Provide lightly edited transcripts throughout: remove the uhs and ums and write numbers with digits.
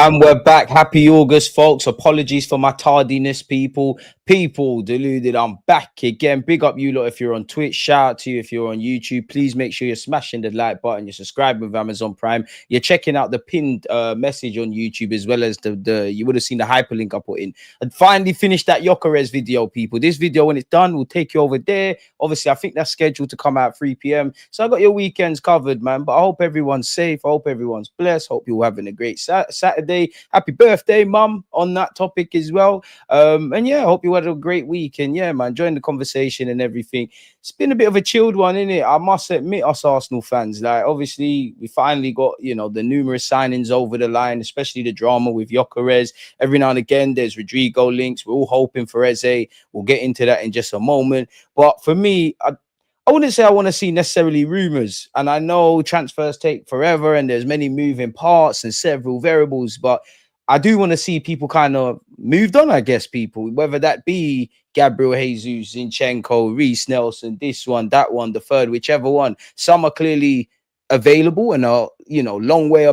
And we're back. Happy August, folks. Apologies for my tardiness, people. Deluded, I'm back again. Big up you lot if you're on Twitch. Shout out to you if you're on YouTube. Please make sure you're smashing the like button. You're subscribing with Amazon Prime. You're checking out the pinned message on YouTube, as well as the you would have seen the hyperlink I put in. And finally finished that Gyökeres video, people. This video, when it's done, will take you over there. Obviously, I think that's scheduled to come out at 3 p.m. So I got your weekends covered, man. But I hope everyone's safe. I hope everyone's blessed. Hope you're having a great Saturday. Happy birthday, mum, on that topic as well. And yeah, I hope you had a great week. And yeah, man, join the conversation and everything. It's been a bit of a chilled one, innit? I must admit, us Arsenal fans, like, obviously, we finally got, you know, the numerous signings over the line, especially the drama with Gyökeres. Every now and again, there's Rodrygo links. We're all hoping for Eze. We'll get into that in just a moment. But for me, I wouldn't say I want to see necessarily rumors. And I know transfers take forever and there's many moving parts and several variables, but I do want to see people kind of moved on, I guess, people, whether that be Gabriel Jesus, Zinchenko, Reece Nelson, this one, that one, the third, whichever one. Some are clearly available and are, you know, long way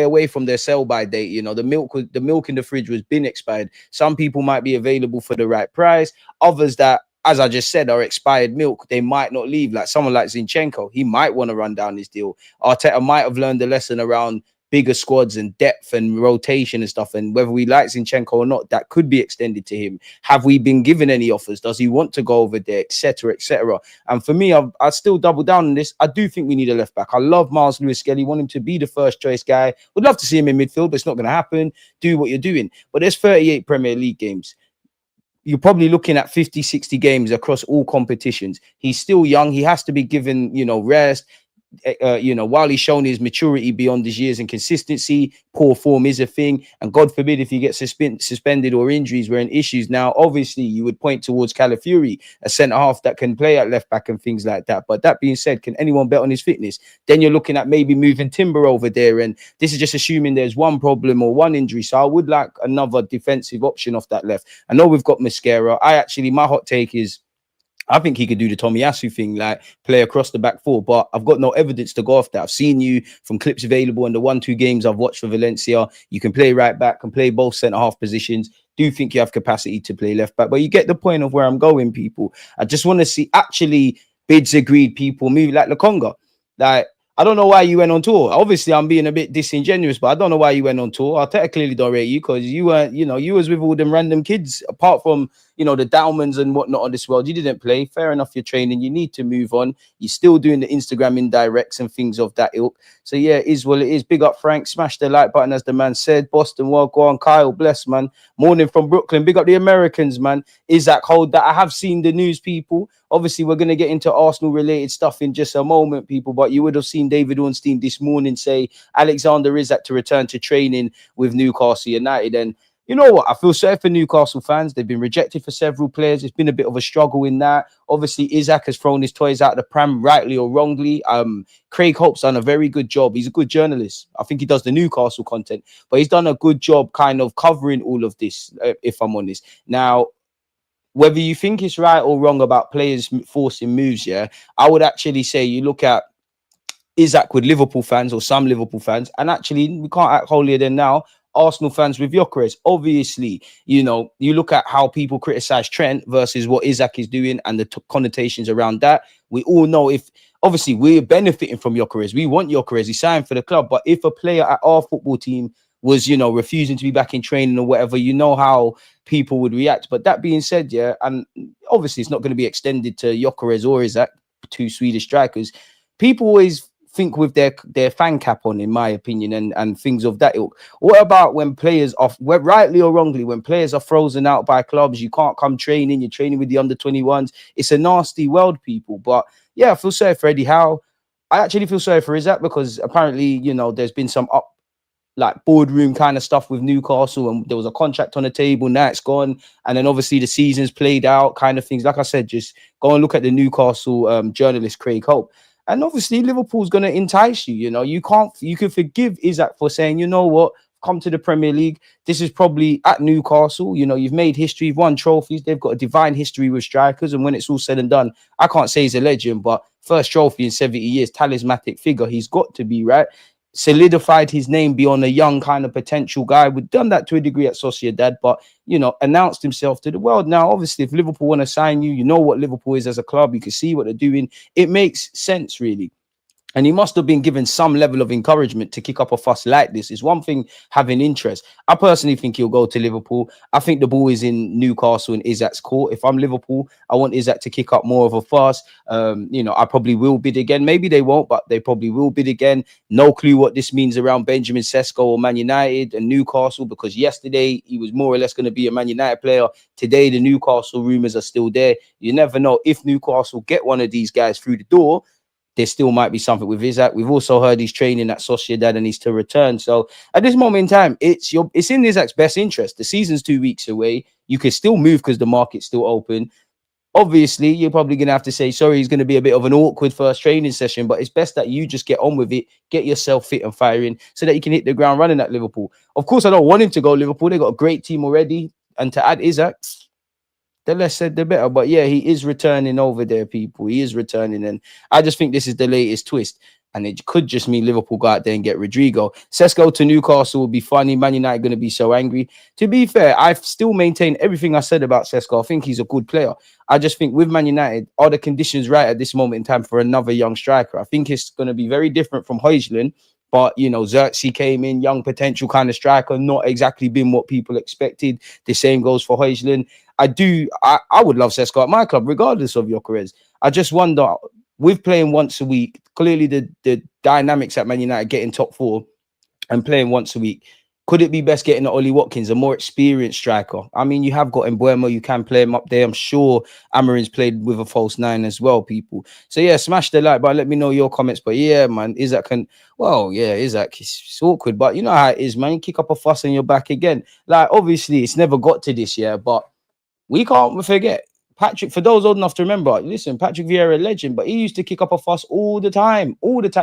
away from their sell-by date. You know, the milk in the fridge was been expired. Some people might be available for the right price. Others that, as I just said, are expired milk, they might not leave. Like someone like Zinchenko, he might want to run down his deal. Arteta might have learned the lesson around bigger squads and depth and rotation and stuff. And whether we like Zinchenko or not, that could be extended to him. Have we been given any offers? Does he want to go over there, etc., etc.? And for me, I still double down on this. I do think we need a left back. I love Miles Lewis-Skelly. Want him to be the first choice guy. Would love to see him in midfield, but it's not going to happen. Do what you're doing. But there's 38 Premier League games. You're probably looking at 50, 60 games across all competitions. He's still young. He has to be given, you know, rest. You know, while he's shown his maturity beyond his years and consistency, poor form is a thing. And God forbid if he gets suspended or injuries were in issues. Now, obviously, you would point towards Calafiori, a centre-half that can play at left-back and things like that. But that being said, can anyone bet on his fitness? Then you're looking at maybe moving Timber over there. And this is just assuming there's one problem or one injury. So I would like another defensive option off that left. I know we've got Mascara. My hot take is, I think he could do the Tomiyasu thing, like play across the back four, but I've got no evidence to go off that. I've seen you from clips available in the 1-2 games I've watched for Valencia. You can play right back, can play both centre-half positions. Do think you have capacity to play left back, but you get the point of where I'm going, people. I just want to see actually bids agreed people move like Lokonga. Like, I don't know why you went on tour. Obviously, I'm being a bit disingenuous, but I don't know why you went on tour. Arteta clearly don't rate you because you weren't, you know, you was with all them random kids, apart from, you know, the Dowmans and whatnot on this world. You didn't play. Fair enough, you're training. You need to move on. You're still doing the Instagram indirects and things of that ilk. So, yeah, it is what it is. Big up, Frank. Smash the like button, as the man said. Boston, well, go on. Kyle, bless, man. Morning from Brooklyn. Big up the Americans, man. Isak, hold that. I have seen the news, people. Obviously, we're going to get into Arsenal-related stuff in just a moment, people, but you would have seen David Ornstein this morning say Alexander Isak to return to training with Newcastle United. And you know what? I feel sorry for Newcastle fans. They've been rejected for several players. It's been a bit of a struggle in that. Obviously, Isak has thrown his toys out of the pram, rightly or wrongly. Craig Hope's done a very good job. He's a good journalist. I think he does the Newcastle content, but he's done a good job kind of covering all of this, if I'm honest. Now, whether you think it's right or wrong about players forcing moves, yeah, I would actually say you look at Isak with Liverpool fans or some Liverpool fans, and actually we can't act holier than now, Arsenal fans with Gyökeres. Obviously, you know, you look at how people criticize Trent versus what Isak is doing and the connotations around that. We all know if, obviously, we're benefiting from Gyökeres. We want Gyökeres. He signed for the club. But if a player at our football team was, you know, refusing to be back in training or whatever, you know how people would react. But that being said, yeah, and obviously it's not going to be extended to Gyökeres or Isak, two Swedish strikers. People always think with their fan cap on, in my opinion, and things of that ilk. What about when players are, rightly or wrongly, when players are frozen out by clubs, you can't come training, you're training with the under 21s. It's a nasty world, people. But yeah, I feel sorry for Eddie Howe. I actually feel sorry for Isak because apparently, you know, there's been some like boardroom kind of stuff with Newcastle, and there was a contract on the table. Now it's gone, and then obviously the season's played out, kind of things. Like I said, just go and look at the Newcastle journalist Craig Hope, and obviously Liverpool's going to entice you. You know, you can forgive Isak for saying, you know what, come to the Premier League. This is probably at Newcastle. You know, you've made history, you've won trophies. They've got a divine history with strikers, and when it's all said and done, I can't say he's a legend, but first trophy in 70 years, talismanic figure. He's got to be, right? Solidified his name beyond a young kind of potential guy. We've done that to a degree at Sociedad, but, you know, announced himself to the world. Now, obviously, if Liverpool want to sign you, you know what Liverpool is as a club. You can see what they're doing. It makes sense, really. And he must have been given some level of encouragement to kick up a fuss like this. It's one thing having interest. I personally think he'll go to Liverpool. I think the ball is in Newcastle and Isak's court. If I'm Liverpool, I want Isak to kick up more of a fuss. You know, I probably will bid again. Maybe they won't, but they probably will bid again. No clue what this means around Benjamin Sesko or Man United and Newcastle, because yesterday he was more or less going to be a Man United player. Today, the Newcastle rumours are still there. You never know if Newcastle get one of these guys through the door. There still might be something with Isak. We've also heard he's training at Sociedad and he's to return. So at this moment in time, it's in Isak's best interest. The season's 2 weeks away. You can still move because the market's still open. Obviously, you're probably going to have to say, sorry, he's going to be a bit of an awkward first training session, but it's best that you just get on with it, get yourself fit and firing so that you can hit the ground running at Liverpool. Of course, I don't want him to go Liverpool. They've got a great team already. And to add Isak, the less said, the better. But yeah, he is returning over there, people. He is returning. And I just think this is the latest twist. And it could just mean Liverpool go out there and get Rodrygo. Sesko to Newcastle would be funny. Man United going to be so angry. To be fair, I still maintain everything I said about Sesko. I think he's a good player. I just think with Man United, are the conditions right at this moment in time for another young striker? I think it's going to be very different from Højlund. But, you know, Xerxes came in, young potential kind of striker, not exactly been what people expected. The same goes for Højlund. I would love Sesko at my club, regardless of Gyökeres. I just wonder, with playing once a week, clearly the dynamics at Man United getting top four and playing once a week, could it be best getting Ollie Watkins, a more experienced striker? I mean, you have got Mbuemo, you can play him up there. I'm sure Amarin's played with a false nine as well, people. So yeah, smash the like button. Let me know your comments. But yeah, man, Isak it's awkward. But you know how it is, man. You kick up a fuss and you're back again. Like, obviously, it's never got to this year, but we can't forget Patrick, for those old enough to remember, listen, Patrick Vieira, legend, but he used to kick up a fuss all the time.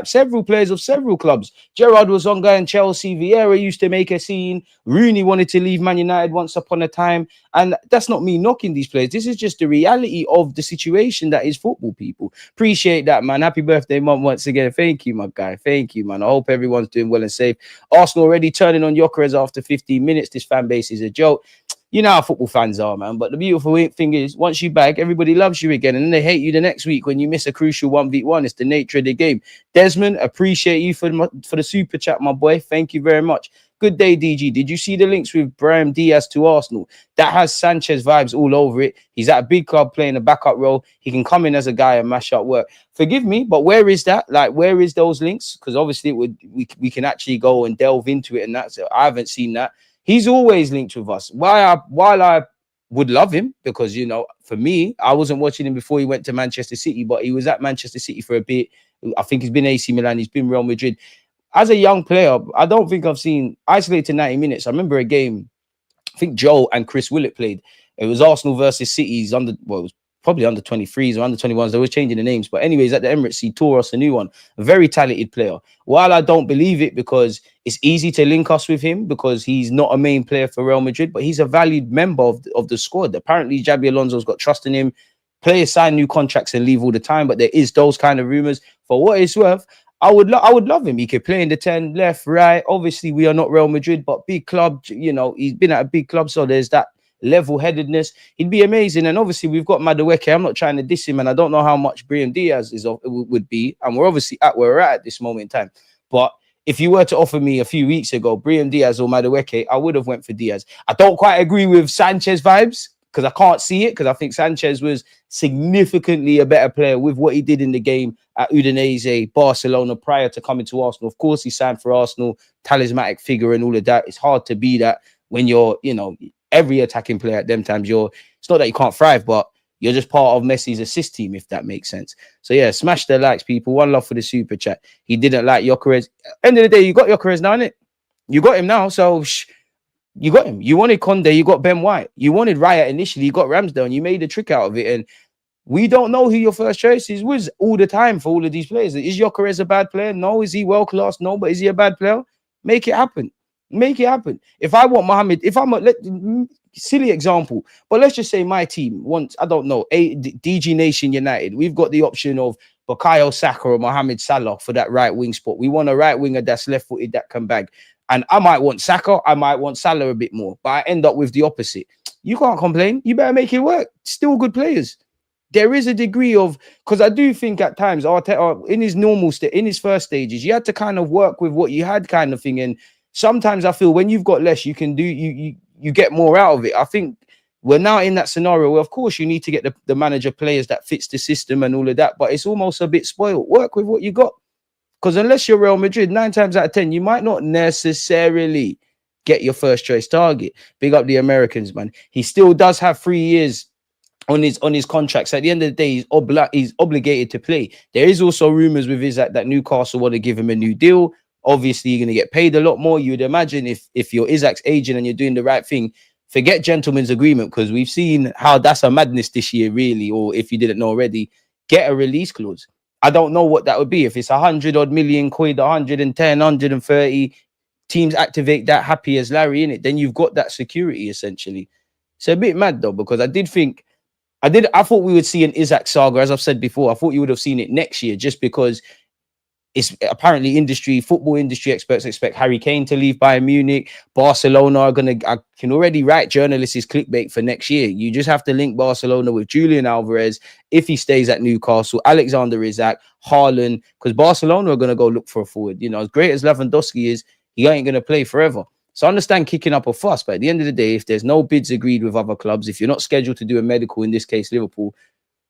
Several players of several clubs. Gerrard was on guy in Chelsea. Vieira used to make a scene. Rooney wanted to leave Man United once upon a time. And that's not me knocking these players. This is just the reality of the situation that is football, people. Appreciate that, man. Happy birthday, Mum, once again. Thank you, my guy. Thank you, man. I hope everyone's doing well and safe. Arsenal already turning on Gyökeres after 15 minutes. This fan base is a joke. You know how football fans are, man. But the beautiful thing is, once you bag, everybody loves you again. And then they hate you the next week when you miss a crucial 1v1. It's the nature of the game. Desmond, appreciate you for the super chat, my boy. Thank you very much. Good day, DG. Did you see the links with Brahim Diaz to Arsenal? That has Sanchez vibes all over it. He's at a big club playing a backup role. He can come in as a guy and mash up work. Forgive me, but where is that? Like, where is those links? Because obviously we can actually go and delve into it, and that's it. I haven't seen that. He's always linked with us. While I would love him, because, you know, for me, I wasn't watching him before he went to Manchester City, but he was at Manchester City for a bit. I think he's been AC Milan, he's been Real Madrid. As a young player, I don't think I've seen isolated to 90 minutes. I remember a game, I think Joe and Chris Willett played. It was Arsenal versus City's it was probably under 23s or under 21s. They were changing the names. But anyways, at the Emirates, he tore us a new one. A very talented player. While I don't believe it, because it's easy to link us with him because he's not a main player for Real Madrid, but he's a valued member of the squad. Apparently, Xabi Alonso's got trust in him. Players sign new contracts and leave all the time, but there is those kind of rumors. For what it's worth, I would love him. He could play in the 10, left, right. Obviously, we are not Real Madrid, but big club, you know, he's been at a big club, so there's that level-headedness. He'd be amazing. And obviously, we've got Madueke. I'm not trying to diss him, and I don't know how much Brahim Diaz would be. And we're obviously at where we're at this moment in time. But if you were to offer me a few weeks ago Brahim Diaz or Madueke, I would have went for Diaz. I don't quite agree with Sanchez vibes because I can't see it, because I think Sanchez was significantly a better player with what he did in the game at Udinese, Barcelona prior to coming to Arsenal. Of course, he signed for Arsenal, talismanic figure and all of that. It's hard to be that when you're, you know, every attacking player at them times. It's not that you can't thrive, but you're just part of Messi's assist team, if that makes sense. So yeah, smash the likes, people. One love for the super chat. He didn't like Gyökeres. End of the day, you got Gyökeres now, innit? You got him now, so you got him. You wanted Conde, you got Ben White. You wanted Raya initially, you got Ramsdale, and you made a trick out of it. And we don't know who your first choice was all the time for all of these players. Is Gyökeres a bad player? No. Is he world class? No. But is he a bad player? Make it happen. Make it happen. If I want Mohamed, if I'm silly example, but let's just say my team wants, I don't know, DG Nation United. We've got the option of Bukayo Saka or Mohamed Salah for that right wing spot. We want a right winger that's left footed that can bag. And I might want Saka, I might want Salah a bit more, but I end up with the opposite. You can't complain. You better make it work. Still good players. There is a degree of, because I do think at times Arteta, in his normal state, in his first stages, you had to kind of work with what you had, kind of thing. And sometimes I feel when you've got less, you can do you get more out of it. I think we're now in that scenario where, of course, you need to get the manager players that fits the system and all of that, but it's almost a bit spoiled. Work with what you got. Because unless you're Real Madrid, 9 times out of 10, you might not necessarily get your first choice target. Big up the Americans, man. He still does have 3 years on his contracts. At the end of the day, he's obligated to play. There is also rumors with Isak that Newcastle want to give him a new deal. Obviously, you're going to get paid a lot more. You'd imagine if you're Isak's agent and you're doing the right thing, forget gentleman's agreement, because we've seen how that's a madness this year, really. Or if you didn't know already, get a release clause. I don't know what that would be. If it's 100 odd million quid, 110, 130, teams activate that happy as Larry in it, then you've got that security essentially. It's a bit mad though, because I thought we would see an Isak saga, as I've said before. I thought you would have seen it next year, just because it's apparently football industry experts expect Harry Kane to leave Bayern Munich. Barcelona are I can already write journalists' clickbait for next year. You just have to link Barcelona with Julian Alvarez if he stays at Newcastle, Alexander Isak, Haaland, because Barcelona are going to go look for a forward. You know, as great as Lewandowski is, he ain't going to play forever. So I understand kicking up a fuss, but at the end of the day, if there's no bids agreed with other clubs, if you're not scheduled to do a medical, in this case, Liverpool,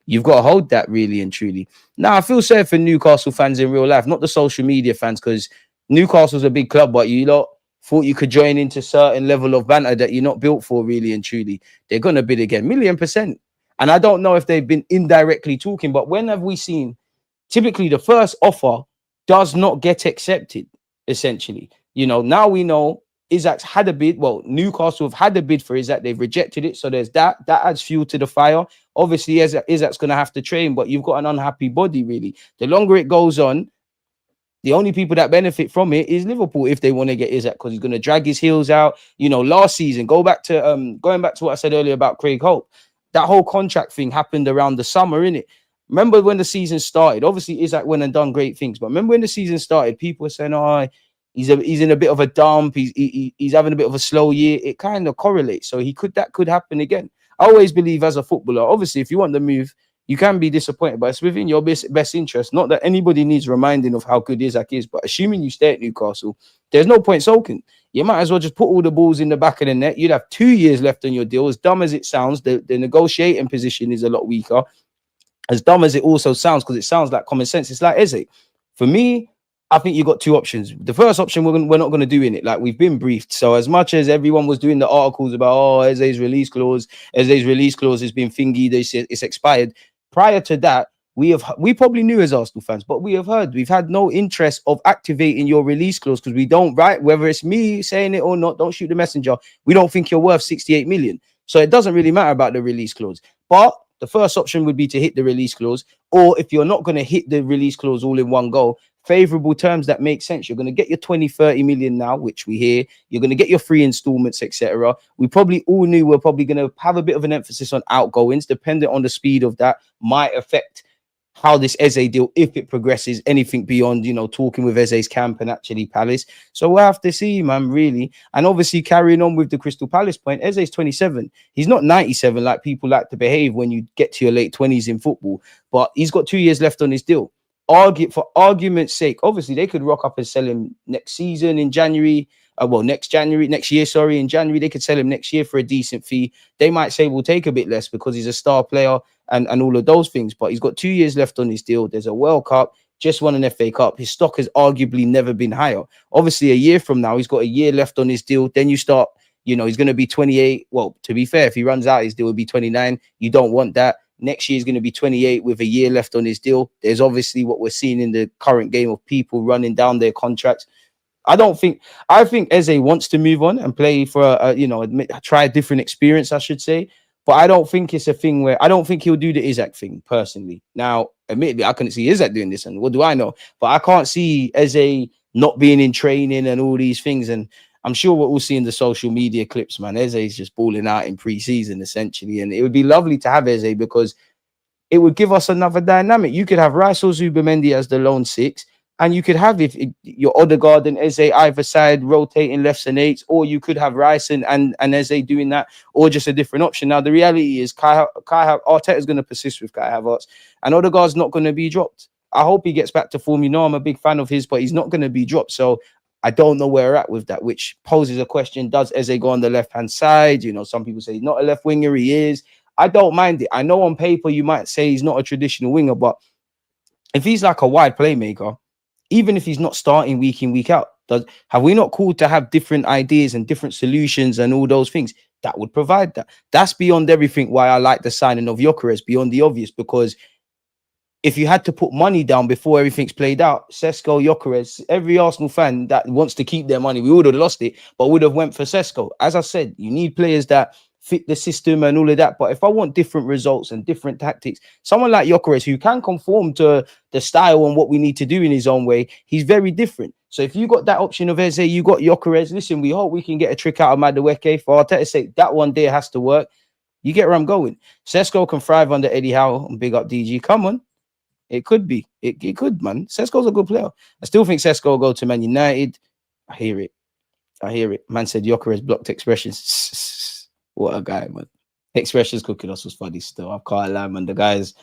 you've got to hold that really and truly. Now, I feel sorry for Newcastle fans in real life, not the social media fans, because Newcastle's a big club, but you lot thought you could join into certain level of banter that you're not built for, really and truly. They're going to bid again, 1,000,000%. And I don't know if they've been indirectly talking, but when have we seen, typically the first offer does not get accepted, essentially. You know, now we know Isak's had a bid. Well, Newcastle have had a bid for Isak. They've rejected it. So there's that. That adds fuel to the fire. Obviously, Isak's going to have to train, but you've got an unhappy body, really. The longer it goes on, the only people that benefit from it is Liverpool if they want to get Isak, because he's going to drag his heels out. You know, last season, going back to what I said earlier about Craig Hope, that whole contract thing happened around the summer, innit? Remember when the season started? Obviously, Isak went and done great things, but remember when the season started, people were saying, oh, he's in a bit of a dump. He's having a bit of a slow year. It kind of correlates. So that could happen again. I always believe as a footballer, obviously, if you want the move, you can be disappointed, but it's within your best interest. Not that anybody needs reminding of how good Isak is, but assuming you stay at Newcastle, there's no point sulking. You might as well just put all the balls in the back of the net. You'd have 2 years left on your deal. As dumb as it sounds, the negotiating position is a lot weaker. As dumb as it also sounds, because it sounds like common sense, it's like Eze. For me, I think you got two options. The first option, we're not going to do in it. Like, we've been briefed. So as much as everyone was doing the articles about, Eze's release clause has been thingy, it's expired. Prior to that, we probably knew as Arsenal fans, but we've had no interest of activating your release clause, because we don't, right? Whether it's me saying it or not, don't shoot the messenger. We don't think you're worth 68 million. So it doesn't really matter about the release clause. But the first option would be to hit the release clause, or if you're not going to hit the release clause all in one go, favorable terms that make sense. You're going to get your 20-30 million now, which we hear. You're going to get your 3 installments, etc. We probably all knew we're probably going to have a bit of an emphasis on outgoings, depending on the speed of that might affect how this Eze deal, if it progresses anything beyond, talking with Eze's camp and actually Palace. So we'll have to see, man, really. And obviously, carrying on with the Crystal Palace point, Eze's 27. He's not 97 like people like to behave when you get to your late 20s in football, but he's got 2 years left on his deal. for argument's sake, obviously they could rock up and sell him next season in January. Next year, sorry, in January, they could sell him next year for a decent fee. They might say we'll take a bit less because he's a star player and all of those things. But he's got 2 years left on his deal. There's a World Cup, just won an FA Cup. His stock has arguably never been higher. Obviously, a year from now, he's got a year left on his deal. Then you start, he's going to be 28. Well, to be fair, if he runs out, his deal will be 29. You don't want that. Next year is going to be 28 with a year left on his deal. There's obviously what we're seeing in the current game of people running down their contracts. I think Eze wants to move on and play for try a different experience, I should say. But I don't think it's a thing where I don't think he'll do the Isak thing personally. Now, admittedly, I couldn't see Isak doing this, and what do I know? But I can't see Eze not being in training and all these things. And I'm sure what we'll see in the social media clips, man, Eze is just balling out in pre-season essentially. And it would be lovely to have Eze because it would give us another dynamic. You could have Rice or Zubimendi as the lone six. And you could have your Odegaard and Eze either side rotating lefts and eights, or you could have Rice and Eze doing that, or just a different option. Now, the reality is Arteta is going to persist with Kai Havertz, and Odegaard's not going to be dropped. I hope he gets back to form. I'm a big fan of his, but he's not going to be dropped. So I don't know where we're at with that, which poses a question. Does Eze go on the left-hand side? Some people say he's not a left winger. He is. I don't mind it. I know on paper you might say he's not a traditional winger, but if he's like a wide playmaker, even if he's not starting week in, week out, have we not called to have different ideas and different solutions and all those things that would provide that? That's beyond everything why I like the signing of Gyökeres, beyond the obvious, because if you had to put money down before everything's played out, Sesko, Gyökeres, every Arsenal fan that wants to keep their money, we would have lost it, but would have went for Sesko. As I said, you need players that fit the system and all of that. But if I want different results and different tactics, someone like Gyökeres who can conform to the style and what we need to do in his own way, he's very different. So if you got that option of Eze, you got Gyökeres, listen, we hope we can get a trick out of Madueke. For Arteta's sake, that one day has to work. You get where I'm going. Sesko can thrive under Eddie Howe and big up DG. Come on. It could be. It could, man. Sesko's a good player. I still think Sesko will go to Man United. I hear it. Man said Gyökeres blocked expressions. What a guy, man. Expressions cooking us was funny still. I can't lie, man. The guy's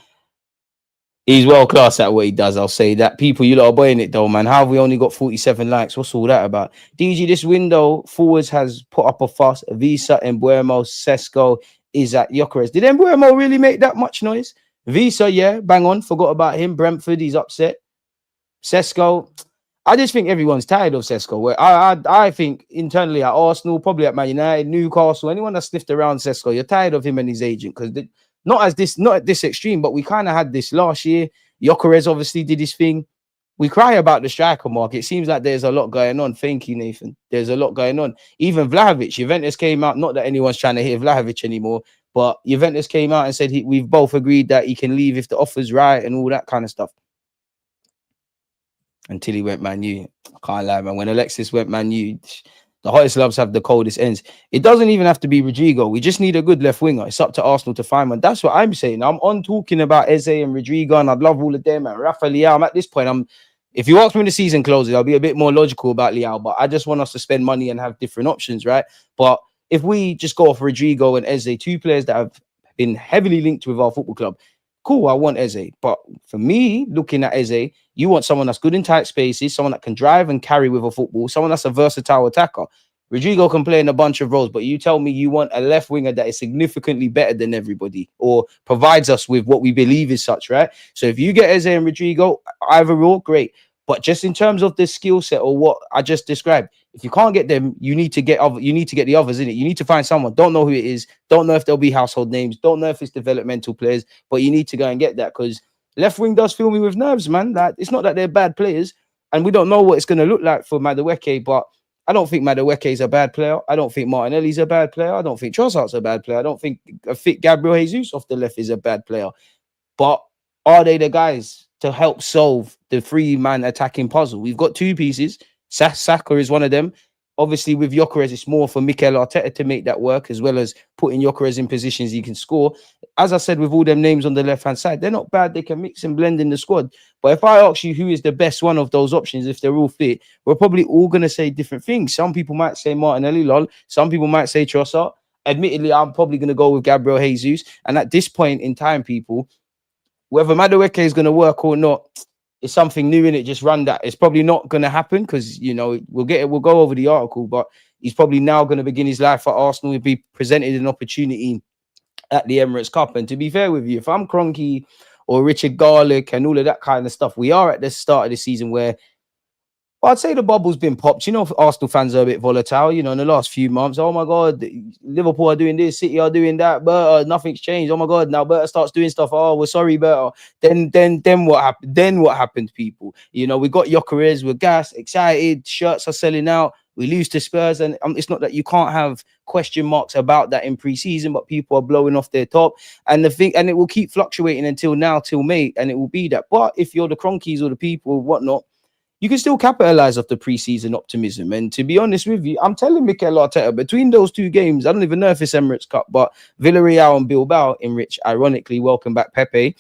he's world class at what he does. I'll say that. People, you lot are buying it though, man. How have we only got 47 likes? What's all that about? DG, this window forwards has put up a fuss. Visa, Embuemo, Sesko, Isak, Gyökeres. Did Embuemo really make that much noise? Visa, yeah, bang on. Forgot about him. Brentford, he's upset. Sesko, I just think everyone's tired of Sesko. Where I think internally at Arsenal, probably at Man United, Newcastle, anyone that sniffed around Sesko, you're tired of him and his agent because not at this extreme, but we kind of had this last year. Gyökeres obviously did his thing. We cry about the striker market. It seems like there's a lot going on. Thank you, Nathan. There's a lot going on. Even Vlahovic, Juventus came out. Not that anyone's trying to hit Vlahovic anymore, but Juventus came out and said we've both agreed that he can leave if the offer's right and all that kind of stuff. Until he went Man U. I can't lie, man. When Alexis went Man U, the hottest loves have the coldest ends. It doesn't even have to be Rodrygo. We just need a good left winger. It's up to Arsenal to find one. That's what I'm saying. I'm on talking about Eze and Rodrygo, and I'd love all of them. And Rafa Leao. I'm at this point. If you ask me when the season closes, I'll be a bit more logical about Leao. But I just want us to spend money and have different options, right? But if we just go off Rodrygo and Eze, two players that have been heavily linked with our football club, cool, I want Eze. But for me, looking at Eze, you want someone that's good in tight spaces, someone that can drive and carry with a football, someone that's a versatile attacker. Rodrygo can play in a bunch of roles, but you tell me you want a left winger that is significantly better than everybody or provides us with what we believe is such, right? So if you get Eze and Rodrygo, either or, great. But just in terms of the skill set or what I just described, if you can't get them, you need to get the others in it. You need to find someone. Don't know who it is. Don't know if they'll be household names. Don't know if it's developmental players. But you need to go and get that because left wing does fill me with nerves, man. Like it's not that they're bad players, and we don't know what it's going to look like for Madueke. But I don't think Madueke is a bad player. I don't think Martinelli's a bad player. I don't think Trossard's a bad player. I don't think a fit Gabriel Jesus off the left is a bad player. But are they the guys to help solve the three-man attacking puzzle? We've got two pieces. Saka is one of them. Obviously, with Gyökeres, it's more for Mikel Arteta to make that work, as well as putting Gyökeres in positions he can score. As I said, with all them names on the left-hand side, they're not bad. They can mix and blend in the squad. But if I ask you who is the best one of those options, if they're all fit, we're probably all going to say different things. Some people might say Martinelli, lol. Some people might say Trossard. Admittedly, I'm probably going to go with Gabriel Jesus. And at this point in time, people, whether Madueke is going to work or not, it's something new in it. Just run that. It's probably not going to happen because, you know, we'll get it. We'll go over the article, but he's probably now going to begin his life at Arsenal. He'll be presented an opportunity at the Emirates Cup. And to be fair with you, if I'm Kroenke or Richard Garlick and all of that kind of stuff, we are at the start of the season where, well, I'd say the bubble's been popped. You know, Arsenal fans are a bit volatile, you know, in the last few months. Oh my God, Liverpool are doing this, City are doing that, but nothing's changed. Oh my God, now Berta starts doing stuff. Oh, we're sorry, Berta. Then what happened? Then what happened, people? You know, we got Gyökeres, we're gassed, excited, shirts are selling out. We lose to Spurs, and it's not that you can't have question marks about that in pre-season, but people are blowing off their top, and it will keep fluctuating until now, till May, and it will be that. But if you're the Cronkies or the people, whatnot, you can still capitalize off the preseason optimism. And to be honest with you, I'm telling Mikel Arteta, between those two games, I don't even know if it's Emirates Cup, but Villarreal and Bilbao, in which, ironically, welcome back Pepe.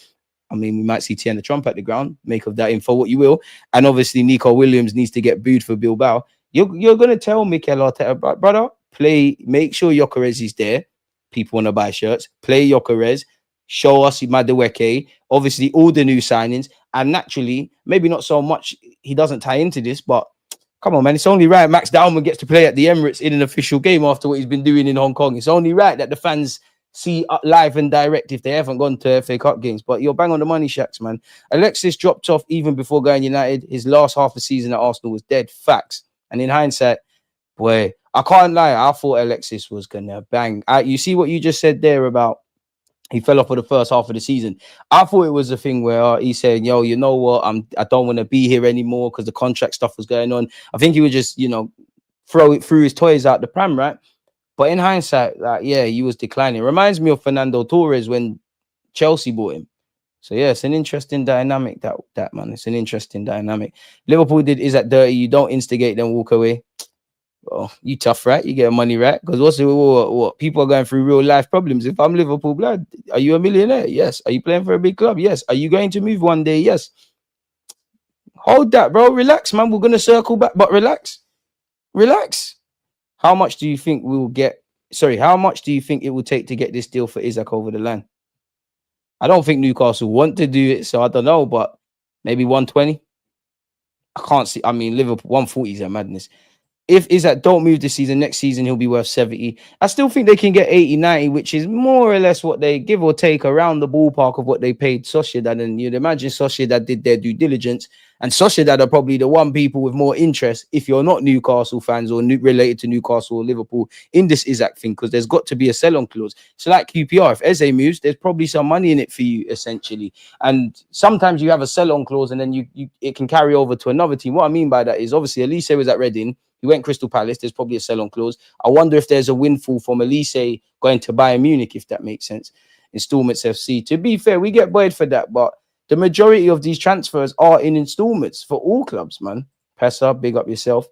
I mean, we might see Tiana Trump at the ground. Make of that info what you will. And obviously, Nico Williams needs to get booed for Bilbao. You're going to tell Mikel Arteta, brother, make sure Gyökeres is there. People want to buy shirts. Play Gyökeres. Show us Madueke. Obviously, all the new signings. And naturally, maybe not so much, he doesn't tie into this, but come on, man. It's only right Max Dowman gets to play at the Emirates in an official game after what he's been doing in Hong Kong. It's only right that the fans see live and direct if they haven't gone to FA Cup games. But you're bang on the money, Shaqs, man. Alexis dropped off even before going United. His last half a season at Arsenal was dead. Facts. And in hindsight, boy, I can't lie. I thought Alexis was going to bang. You see what you just said there about he fell off for the first half of the season. I thought it was a thing where he's saying, yo, you know what? I don't want to be here anymore because the contract stuff was going on. I think he would just, you know, throw his toys out the pram, right? But in hindsight, yeah, he was declining. It reminds me of Fernando Torres when Chelsea bought him. So yeah, it's an interesting dynamic, that man. It's an interesting dynamic. Liverpool is that dirty. You don't instigate, then walk away. Well, you tough, right? You get money, right? Because what people are going through real life problems. If I'm Liverpool blood, are you a millionaire? Yes. Are you playing for a big club? Yes. Are you going to move one day? Yes. Hold that, bro. Relax, man. We're gonna circle back, but relax. How much do you think we'll get? Sorry, how much do you think it will take to get this deal for Isak over the line? I don't think Newcastle want to do it, so I don't know, but maybe 120. I can't see. I mean, Liverpool 140 is a madness. If Isak don't move this season, next season he'll be worth 70. I still think they can get 80, 90, which is more or less what they give or take around the ballpark of what they paid Sociedad. And you'd imagine Sociedad did their due diligence. And Sociedad are probably the one people with more interest, if you're not Newcastle fans or related to Newcastle or Liverpool, in this Isak thing, because there's got to be a sell-on clause. So like QPR, if Eze moves, there's probably some money in it for you, essentially. And sometimes you have a sell-on clause and then it can carry over to another team. What I mean by that is, obviously, Elise was at Reading. He went Crystal Palace. There's probably a sell-on clause. I wonder if there's a windfall from Elise going to Bayern Munich, if that makes sense. Installments FC. To be fair, we get buoyed for that, but the majority of these transfers are in installments for all clubs, man. Pessa, big up yourself.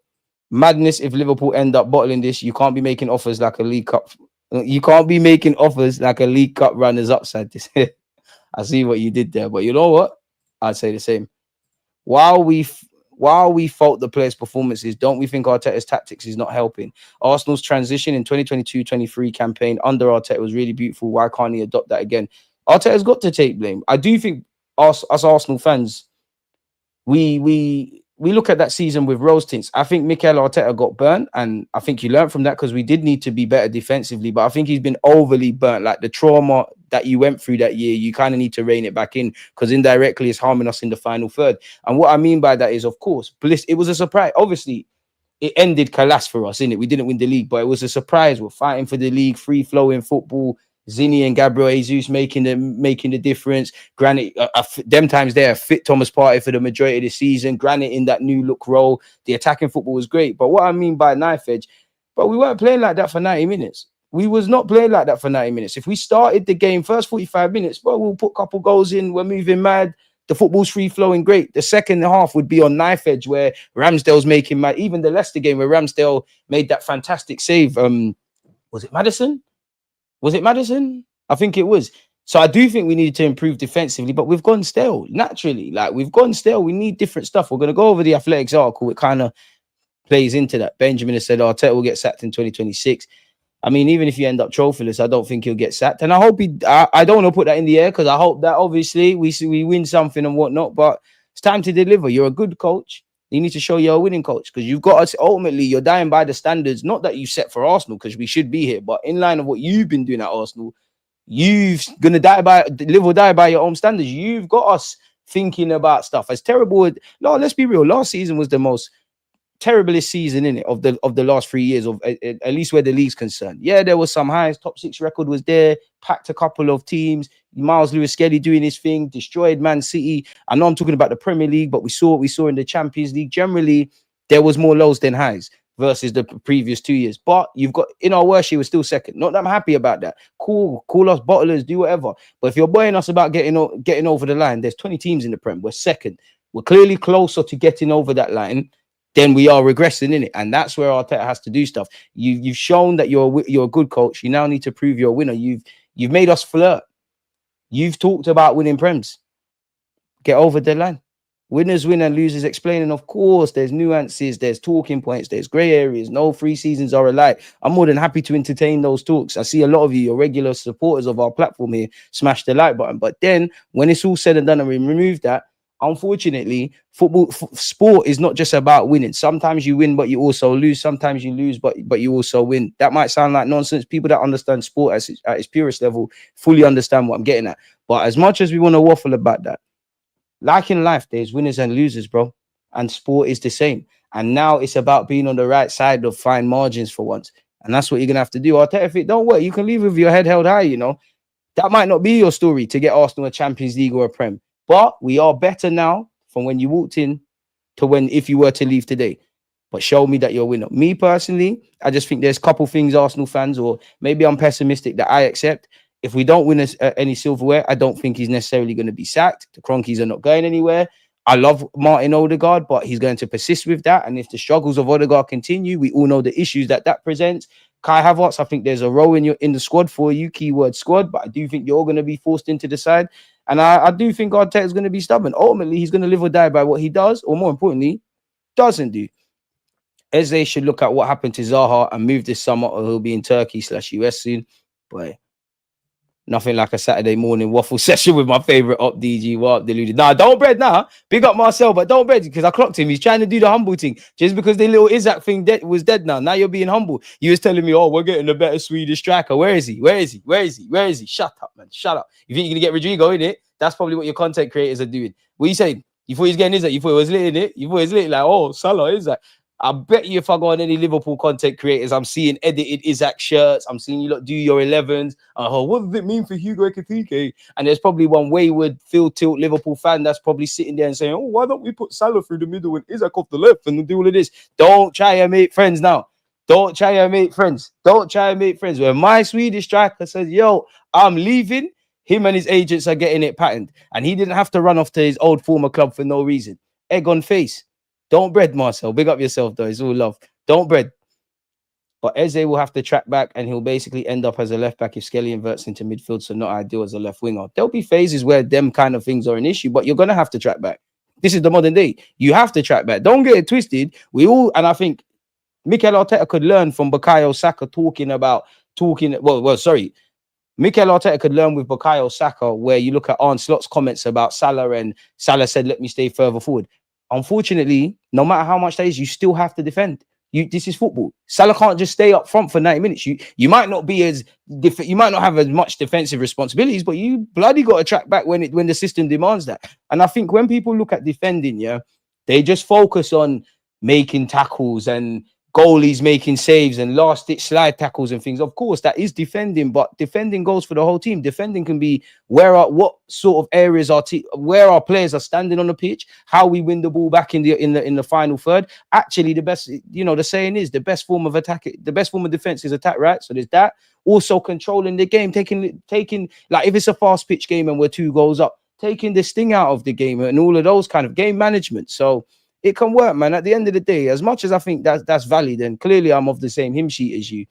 Madness if Liverpool end up bottling this. You can't be making offers like a League Cup. You can't be making offers like a League Cup runners-up side. I see what you did there, but you know what? I'd say the same. While we fault the players' performances, don't we think Arteta's tactics is not helping? Arsenal's transition in 2022-23 campaign under Arteta was really beautiful. Why can't he adopt that again? Arteta's got to take blame. I do think us Arsenal fans, we look at that season with rose tints. I think Mikel Arteta got burnt, and I think he learned from that because we did need to be better defensively, but I think he's been overly burnt. Like the trauma that you went through that year, you kind of need to rein it back in because indirectly it's harming us in the final third. And what I mean by that is, of course, it was a surprise. Obviously, it ended Calas for us, innit? We didn't win the league, but it was a surprise. We're fighting for the league, free-flowing football. Zini and Gabriel Jesus making the difference. Granit, them times there, fit Thomas Partey for the majority of the season. Granit in that new look role. The attacking football was great. But what I mean by knife edge, but we weren't playing like that for 90 minutes. We was not playing like that for 90 minutes. If we started the game first 45 minutes, but we'll put a couple goals in. We're moving mad. The football's free-flowing, great. The second half would be on knife edge where Ramsdale's making mad. Even the Leicester game where Ramsdale made that fantastic save. Was it Maddison? I think it was. So I do think we needed to improve defensively, but we've gone stale, naturally. Like, we've gone stale. We need different stuff. We're going to go over the Athletics article. It kind of plays into that. Benjamin has said Arteta will get sacked in 2026. I mean, even if you end up trophyless, I don't think he'll get sacked. And I hope I don't want to put that in the air because I hope that obviously we win something and whatnot. But It's time to deliver. You're a good coach. You need to show you're a winning coach, because you've got us. Ultimately, you're dying by the standards, not that you set for Arsenal, because we should be here, but in line of what you've been doing at Arsenal, you've gonna live or die by your own standards. You've got us thinking about stuff as terrible. No, let's be real. Last season was the most terriblest season in it of the last 3 years, of at least where the league's concerned. Yeah, there was some highs. Top 6 record was there. Packed a couple of teams. Miles Lewis Skelly doing his thing. Destroyed Man City. I know I'm talking about the Premier League, but we saw what we saw in the Champions League. Generally, there was more lows than highs versus the previous 2 years. But you've got, in our worst year, we're still second. Not that I'm happy about that. Cool, call us bottlers, do whatever. But if you're boying us about getting over the line, there's 20 teams in the Prem. We're second. We're clearly closer to getting over that line, then we are regressing in it. And that's where Arteta has to do stuff. You've shown that you're a good coach. You now need to prove you're a winner. You've made us flirt. You've talked about winning Prems. Get over the line. Winners win and losers explain. And of course, there's nuances, there's talking points, there's grey areas. No 3 seasons are alike. I'm more than happy to entertain those talks. I see a lot of you, your regular supporters of our platform here, smash the like button. But then when it's all said and done and we remove that, unfortunately, sport is not just about winning. Sometimes you win, but you also lose. Sometimes you lose, but you also win. That might sound like nonsense. People that understand sport at its purest level fully understand what I'm getting at. But as much as we want to waffle about that, like in life, there's winners and losers, bro. And sport is the same. And now it's about being on the right side of fine margins for once. And that's what you're going to have to do. Arteta, if it don't work, you can leave with your head held high, you know. That might not be your story to get Arsenal a Champions League or a Prem. But we are better now from when you walked in to if you were to leave today. But show me that you're a winner. Me personally, I just think there's a couple things Arsenal fans, or maybe I'm pessimistic, that I accept. If we don't win any silverware, I don't think he's necessarily going to be sacked. The Cronkies are not going anywhere. I love Martin Odegaard, but he's going to persist with that. And if the struggles of Odegaard continue, we all know the issues that presents. Kai Havertz, I think there's a role in the squad for you, keyword squad, but I do think you're going to be forced into the side. And I do think Arteta is going to be stubborn. Ultimately, he's going to live or die by what he does, or more importantly, doesn't do. Eze should look at what happened to Zaha and move this summer, or he'll be in Turkey/US soon. But nothing like a Saturday morning waffle session with my favorite op DG. What deluded? Nah, don't bread now. Big up Marcel, but don't bread, because I clocked him. He's trying to do the humble thing just because the little Isak thing was dead now. Now you're being humble. You was telling me, oh, we're getting a better Swedish striker. Where is he? Where is he? Where is he? Where is he? Shut up, man. Shut up. You think you're gonna get Rodrygo in it? That's probably what your content creators are doing. What are you saying? You thought he was getting Isak? You thought it was lit in it? You thought it was lit like, oh, Salah Isak. I bet you if I go on any Liverpool content creators, I'm seeing edited Isak shirts. I'm seeing you lot do your 11s. Oh, what does it mean for Hugo Ekitike? And there's probably one wayward Phil Tilt Liverpool fan that's probably sitting there and saying, oh, why don't we put Salah through the middle and Isak off the left and do all of this? Don't try and make friends now. Don't try and make friends. Don't try and make friends. When my Swedish striker says, yo, I'm leaving, him and his agents are getting it patterned. And he didn't have to run off to his old former club for no reason. Egg on face. Don't bread, Marcel. Big up yourself, though. It's all love. Don't bread. But Eze will have to track back, and he'll basically end up as a left back if Skelly inverts into midfield, so not ideal as a left winger. There'll be phases where them kind of things are an issue, but you're going to have to track back. This is the modern day. You have to track back. Don't get it twisted. And I think Mikel Arteta could learn from Bukayo Saka Mikel Arteta could learn with Bukayo Saka, where you look at Arne Slot's comments about Salah, and Salah said, let me stay further forward. Unfortunately, no matter how much that is, you still have to defend. This is football. Salah can't just stay up front for 90 minutes. You might not be you might not have as much defensive responsibilities, but you bloody got to track back when the system demands that. And I think when people look at defending, they just focus on making tackles and goalies making saves and last-ditch slide tackles and things. Of course, that is defending, but defending goes for the whole team. Defending can be what sort of areas where our players are standing on the pitch, how we win the ball back in the final third. Actually, the best, the saying is the best form of defense is attack, right? So there's that. Also controlling the game, taking like if it's a fast pitch game and we're 2 goals up, taking the sting out of the game and all of those kind of game management. So it can work, man. At the end of the day, as much as I think that's valid, and clearly I'm of the same hymn sheet as you,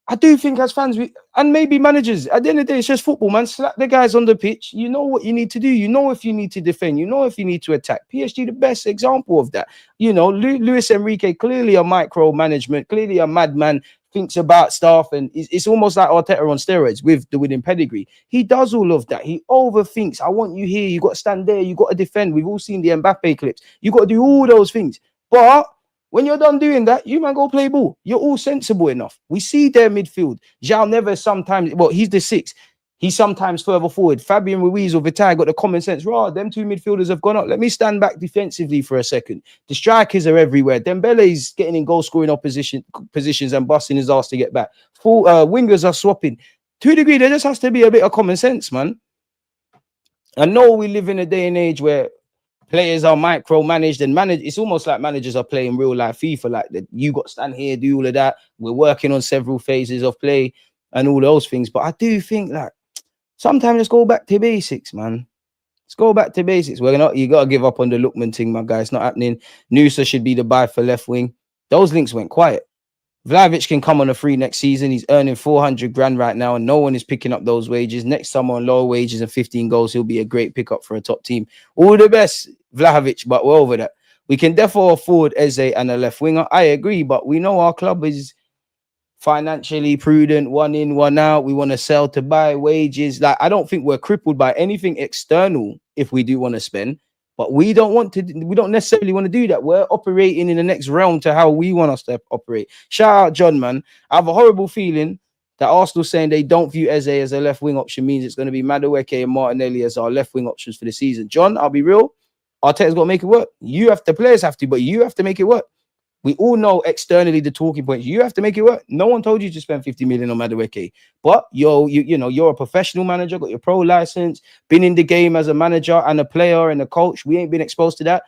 I do think as fans, and maybe managers, at the end of the day, it's just football, man. Slap the guys on the pitch. You know what you need to do. You know if you need to defend. You know if you need to attack. PSG, the best example of that. Luis Enrique, clearly a micromanagement, clearly a madman, thinks about stuff, and it's almost like Arteta on steroids with the winning pedigree. He does all of that. He overthinks. I want you here. You got to stand there. You got to defend. We've all seen the Mbappe clips. You got to do all those things. But when you're done doing that, you man go play ball. You're all sensible enough. We see their midfield. João never sometimes, well, he's the 6. He's sometimes further forward. Fabian Ruiz or Vital got the common sense. Raw, them 2 midfielders have gone up. Let me stand back defensively for a second. The strikers are everywhere. Dembele's getting in goal-scoring positions and busting his ass to get back. Full wingers are swapping. To a degree, there just has to be a bit of common sense, man. I know we live in a day and age where players are micromanaged and managed. It's almost like managers are playing real life FIFA. Like that, you got to stand here, do all of that. We're working on several phases of play and all those things. But I do think that sometimes let's go back to basics, man. Let's go back to basics. You got to give up on the Lookman thing, my guy. It's not happening. Nusa should be the buy for left wing. Those links went quiet. Vlahovic can come on a free next season. He's earning 400 grand right now, and no one is picking up those wages. Next summer on lower wages and 15 goals, he'll be a great pickup for a top team. All the best, Vlahovic, but we're over that. We can therefore afford Eze and a left winger. I agree, but we know our club is financially prudent, one in, one out. We want to sell to buy wages. Like, I don't think we're crippled by anything external if we do want to spend. But we don't necessarily want to do that. We're operating in the next realm to how we want us to operate. Shout out John, man. I have a horrible feeling that Arsenal saying they don't view Eze as a left wing option means it's going to be Madueke and Martinelli as our left wing options for the season. John, I'll be real. Arteta's got to make it work. The players have to, but you have to make it work. We all know externally the talking points. You have to make it work. No one told you to spend 50 million on Madueke. But you're a professional manager, got your pro license, been in the game as a manager and a player and a coach. We ain't been exposed to that.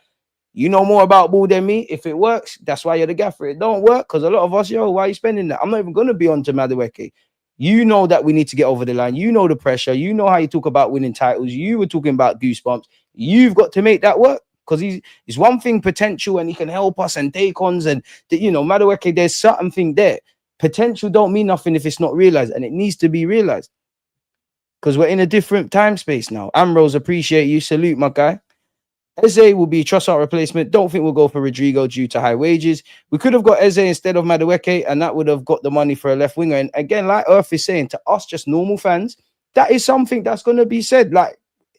You know more about ball than me. If it works, that's why you're the gaffer. It don't work because a lot of us, why are you spending that? I'm not even going to be on to Madueke. You know that we need to get over the line. You know the pressure. You know how you talk about winning titles. You were talking about goosebumps. You've got to make that work. Because he's one thing potential and he can help us and take ons and Madueke, there's something there. Potential don't mean nothing if it's not realized, and it needs to be realized. Because we're in a different time space now. Ambrose, appreciate you. Salute, my guy. Eze will be trust our replacement. Don't think we'll go for Rodrygo due to high wages. We could have got Eze instead of Madueke, and that would have got the money for a left winger. And again, like Earth is saying, to us, just normal fans, that is something that's going to be said. Like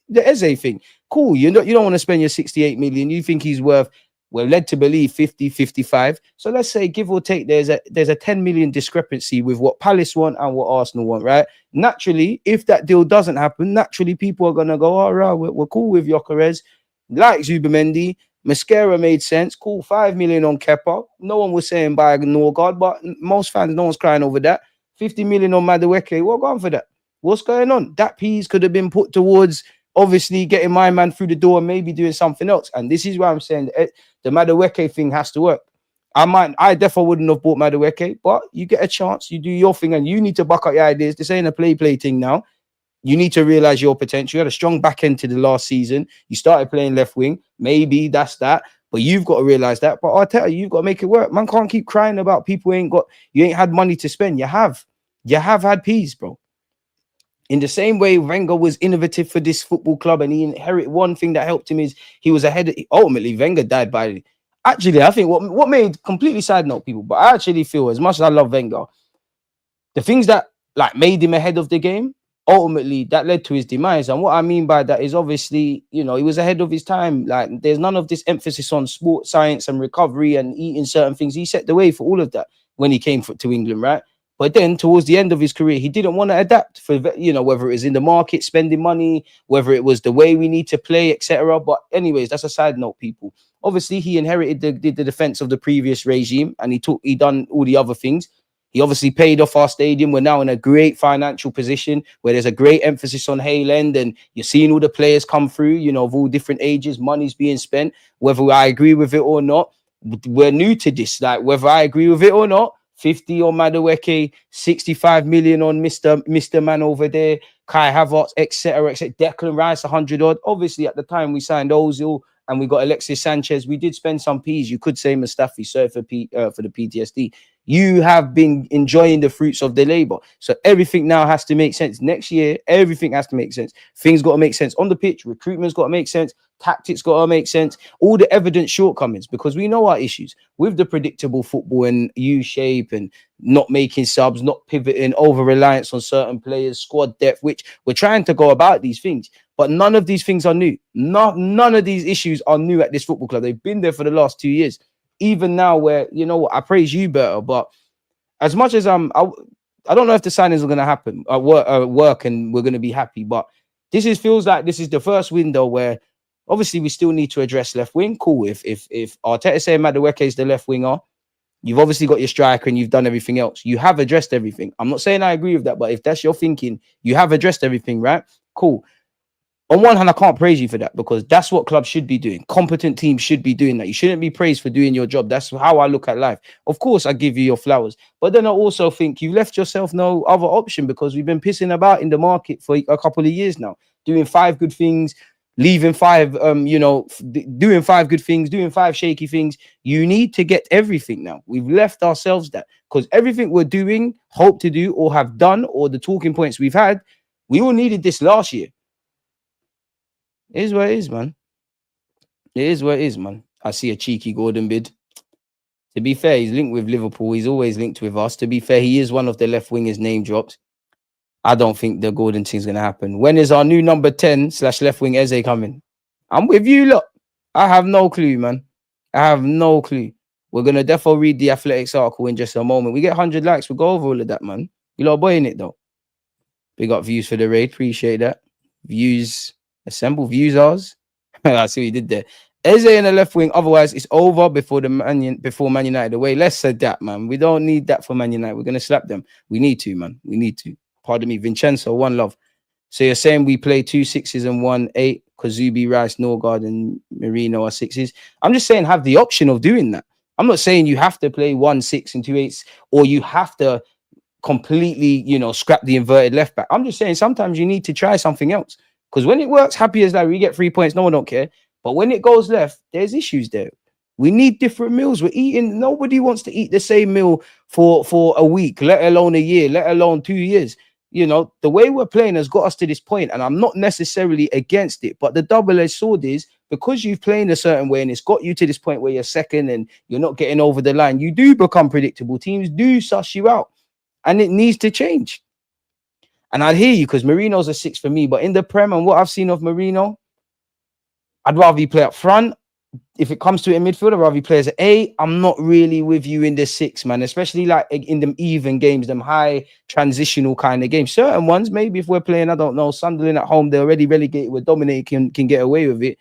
the Eze thing. Cool, you don't want to spend your 68 million. You think he's worth, we're led to believe 50, 55. So let's say, give or take, there's a 10 million discrepancy with what Palace want and what Arsenal want, right? Naturally, if that deal doesn't happen, naturally people are gonna go, all right, we're cool with Gyökeres, like Zubimendi. Mascara made sense. Cool, 5 million on Kepa. No one was saying buy Norgard, but most fans, no one's crying over that. 50 million on Madueke. What going for that? What's going on? That piece could have been put towards obviously getting my man through the door and maybe doing something else. And this is why I'm saying the Madueke thing has to work. I definitely wouldn't have bought Madueke, but you get a chance, you do your thing, and you need to buck up your ideas. This ain't a play thing now. You need to realize your potential. You had a strong back end to the last season. You started playing left wing. Maybe that's that. But you've got to realize that. But I'll tell you, you've got to make it work. Man can't keep crying about people you ain't had money to spend. You have had peas, bro. In the same way, Wenger was innovative for this football club, and he inherited one thing that helped him is he was ahead. Ultimately, Wenger died by. Actually, I think what made completely side note people, but I actually feel as much as I love Wenger, the things that like made him ahead of the game, ultimately that led to his demise. And what I mean by that is obviously, he was ahead of his time. Like there's none of this emphasis on sports science and recovery and eating certain things. He set the way for all of that when he came to England, right? But then towards the end of his career, he didn't want to adapt for, whether it was in the market, spending money, whether it was the way we need to play, etc. But anyways, that's a side note, people. Obviously, he inherited the defense of the previous regime, and he done all the other things. He obviously paid off our stadium. We're now in a great financial position where there's a great emphasis on Hale End, and you're seeing all the players come through, of all different ages, money's being spent, whether I agree with it or not. We're new to this, like whether I agree with it or not. 50 on Madueke, 65 million on Mr. Man over there, Kai Havertz, etc. Declan Rice, 100 odd. Obviously, at the time we signed Ozil and we got Alexis Sanchez, we did spend some P's. You could say Mustafi served for the PTSD. You have been enjoying the fruits of the labor. So everything now has to make sense. Next year, everything has to make sense. Things got to make sense on the pitch. Recruitment's got to make sense. Tactics got to make sense. All the evident shortcomings, because we know our issues with the predictable football and U-shape and not making subs, not pivoting, over-reliance on certain players, squad depth, which we're trying to go about these things. But none of these things are new. None of these issues are new at this football club. They've been there for the last 2 years. Even now, where, you know what, I praise you better, but as much as I don't know if the signings are going to happen, work, and we're going to be happy. But feels like this is the first window where obviously we still need to address left wing. Cool. If Arteta saying Madueke is the left winger, you've obviously got your striker and you've done everything else. You have addressed everything. I'm not saying I agree with that, but if that's your thinking, you have addressed everything, right? Cool. On one hand, I can't praise you for that because that's what clubs should be doing. Competent teams should be doing that. You shouldn't be praised for doing your job. That's how I look at life. Of course, I give you your flowers. But then I also think you left yourself no other option because we've been pissing about in the market for a couple of years now, doing 5 good things, leaving 5, doing 5 good things, doing 5 shaky things. You need to get everything now. We've left ourselves that because everything we're doing, hope to do, or have done, or the talking points we've had, we all needed this last year. It is what it is, man. It is what it is, man. I see a cheeky Gordon bid. To be fair, he's linked with Liverpool. He's always linked with us. To be fair, he is one of the left wingers name dropped. I don't think the Gordon thing's going to happen. When is our new number 10/left wing Eze coming? I'm with you, look. I have no clue, man. I have no clue. We're going to definitely read the Athletics article in just a moment. We get 100 likes. We'll go over all of that, man. You lot boying it, though. Big up views for the raid. Appreciate that. Views. Assemble views ours. I see what you did there. Eze in the left wing. Otherwise, it's over before Man United away. Less said that, man. We don't need that for Man United. We're gonna slap them. We need to, man. We need to. Pardon me, Vincenzo. One love. So you're saying we play 2 6s and 1 8? Kazubi, Rice, Norgard, and Merino are 6s. I'm just saying have the option of doing that. I'm not saying you have to play 1 6 and 2 8s, or you have to completely, scrap the inverted left back. I'm just saying sometimes you need to try something else. Because when it works, happy as that, we get 3 points, no one don't care. But when it goes left, there's issues there. We need different meals. We're eating, nobody wants to eat the same meal for a week, let alone a year, let alone 2 years. The way we're playing has got us to this point, and I'm not necessarily against it. But the double-edged sword is because you've played a certain way and it's got you to this point where you're second and you're not getting over the line, you do become predictable. Teams do suss you out, and it needs to change. And I'd hear you because Marino's a 6 for me. But in the Prem and what I've seen of Marino, I'd rather you play up front. If it comes to it in midfield, I'd rather you play as an 8. I'm not really with you in the 6, man. Especially like in them even games, them high transitional kind of games. Certain ones, maybe if we're playing, I don't know, Sunderland at home, they're already relegated. We're dominating, can get away with it.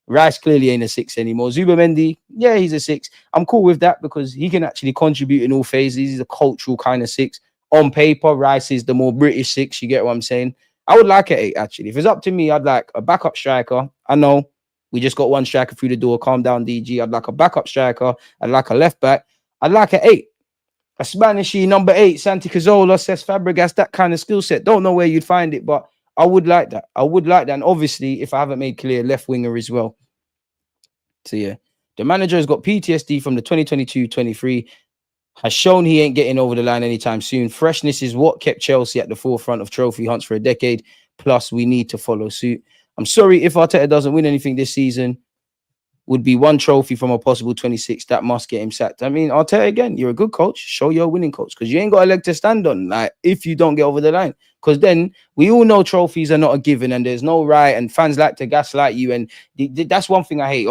Rice clearly ain't a 6 anymore. Zubamendi, yeah, he's a 6. I'm cool with that because he can actually contribute in all phases. He's a cultural kind of 6. On paper, Rice is the more British 6. You get what I'm saying? I would like an 8, actually. If it's up to me, I'd like a backup striker. I know we just got one striker through the door. Calm down, DG. I'd like a backup striker. I'd like a left back. I'd like an 8. A Spanishy number 8, Santi Cazorla, Cesc Fabregas, that kind of skill set. Don't know where you'd find it, but I would like that. I would like that. And obviously, if I haven't made clear, left winger as well. So, yeah. The manager has got PTSD from the 2022-23. Has shown he ain't getting over the line anytime soon. Freshness is what kept Chelsea at the forefront of trophy hunts for a decade. Plus, we need to follow suit. I'm sorry if Arteta doesn't win anything this season. Would be 1 trophy from a possible 26. That must get him sacked. I mean, Arteta, again, you're a good coach. Show you're a winning coach because you ain't got a leg to stand on. Like, if you don't get over the line. Because then we all know trophies are not a given and there's no right. And fans like to gaslight you. And that's one thing I hate.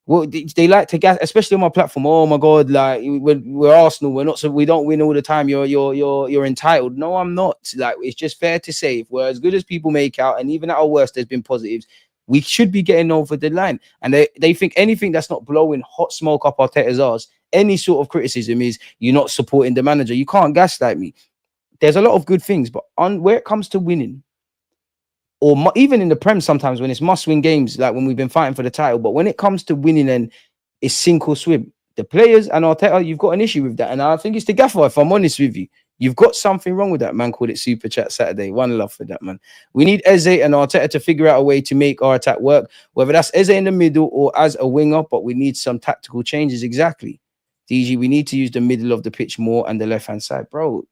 Well, they like to gas, especially on my platform. Oh my God, like we're Arsenal, we're not, so we don't win all the time. You're entitled. No, I'm not. Like, it's just fair to say, if we're as good as people make out, and even at our worst, there's been positives. We should be getting over the line. And they think anything that's not blowing hot smoke up Arteta's arse, any sort of criticism is you're not supporting the manager. You can't gaslight me. There's a lot of good things, but where it comes to winning, or even in the Prem sometimes when it's must-win games, like when we've been fighting for the title. But when it comes to winning and it's sink or swim, the players and Arteta, you've got an issue with that. And I think it's the gaffer, if I'm honest with you. You've got something wrong with that, man. Called it Super Chat Saturday. One love for that, man. We need Eze and Arteta to figure out a way to make our attack work, whether that's Eze in the middle or as a winger, but we need some tactical changes. Exactly. DG, we need to use the middle of the pitch more and the left-hand side. Bro,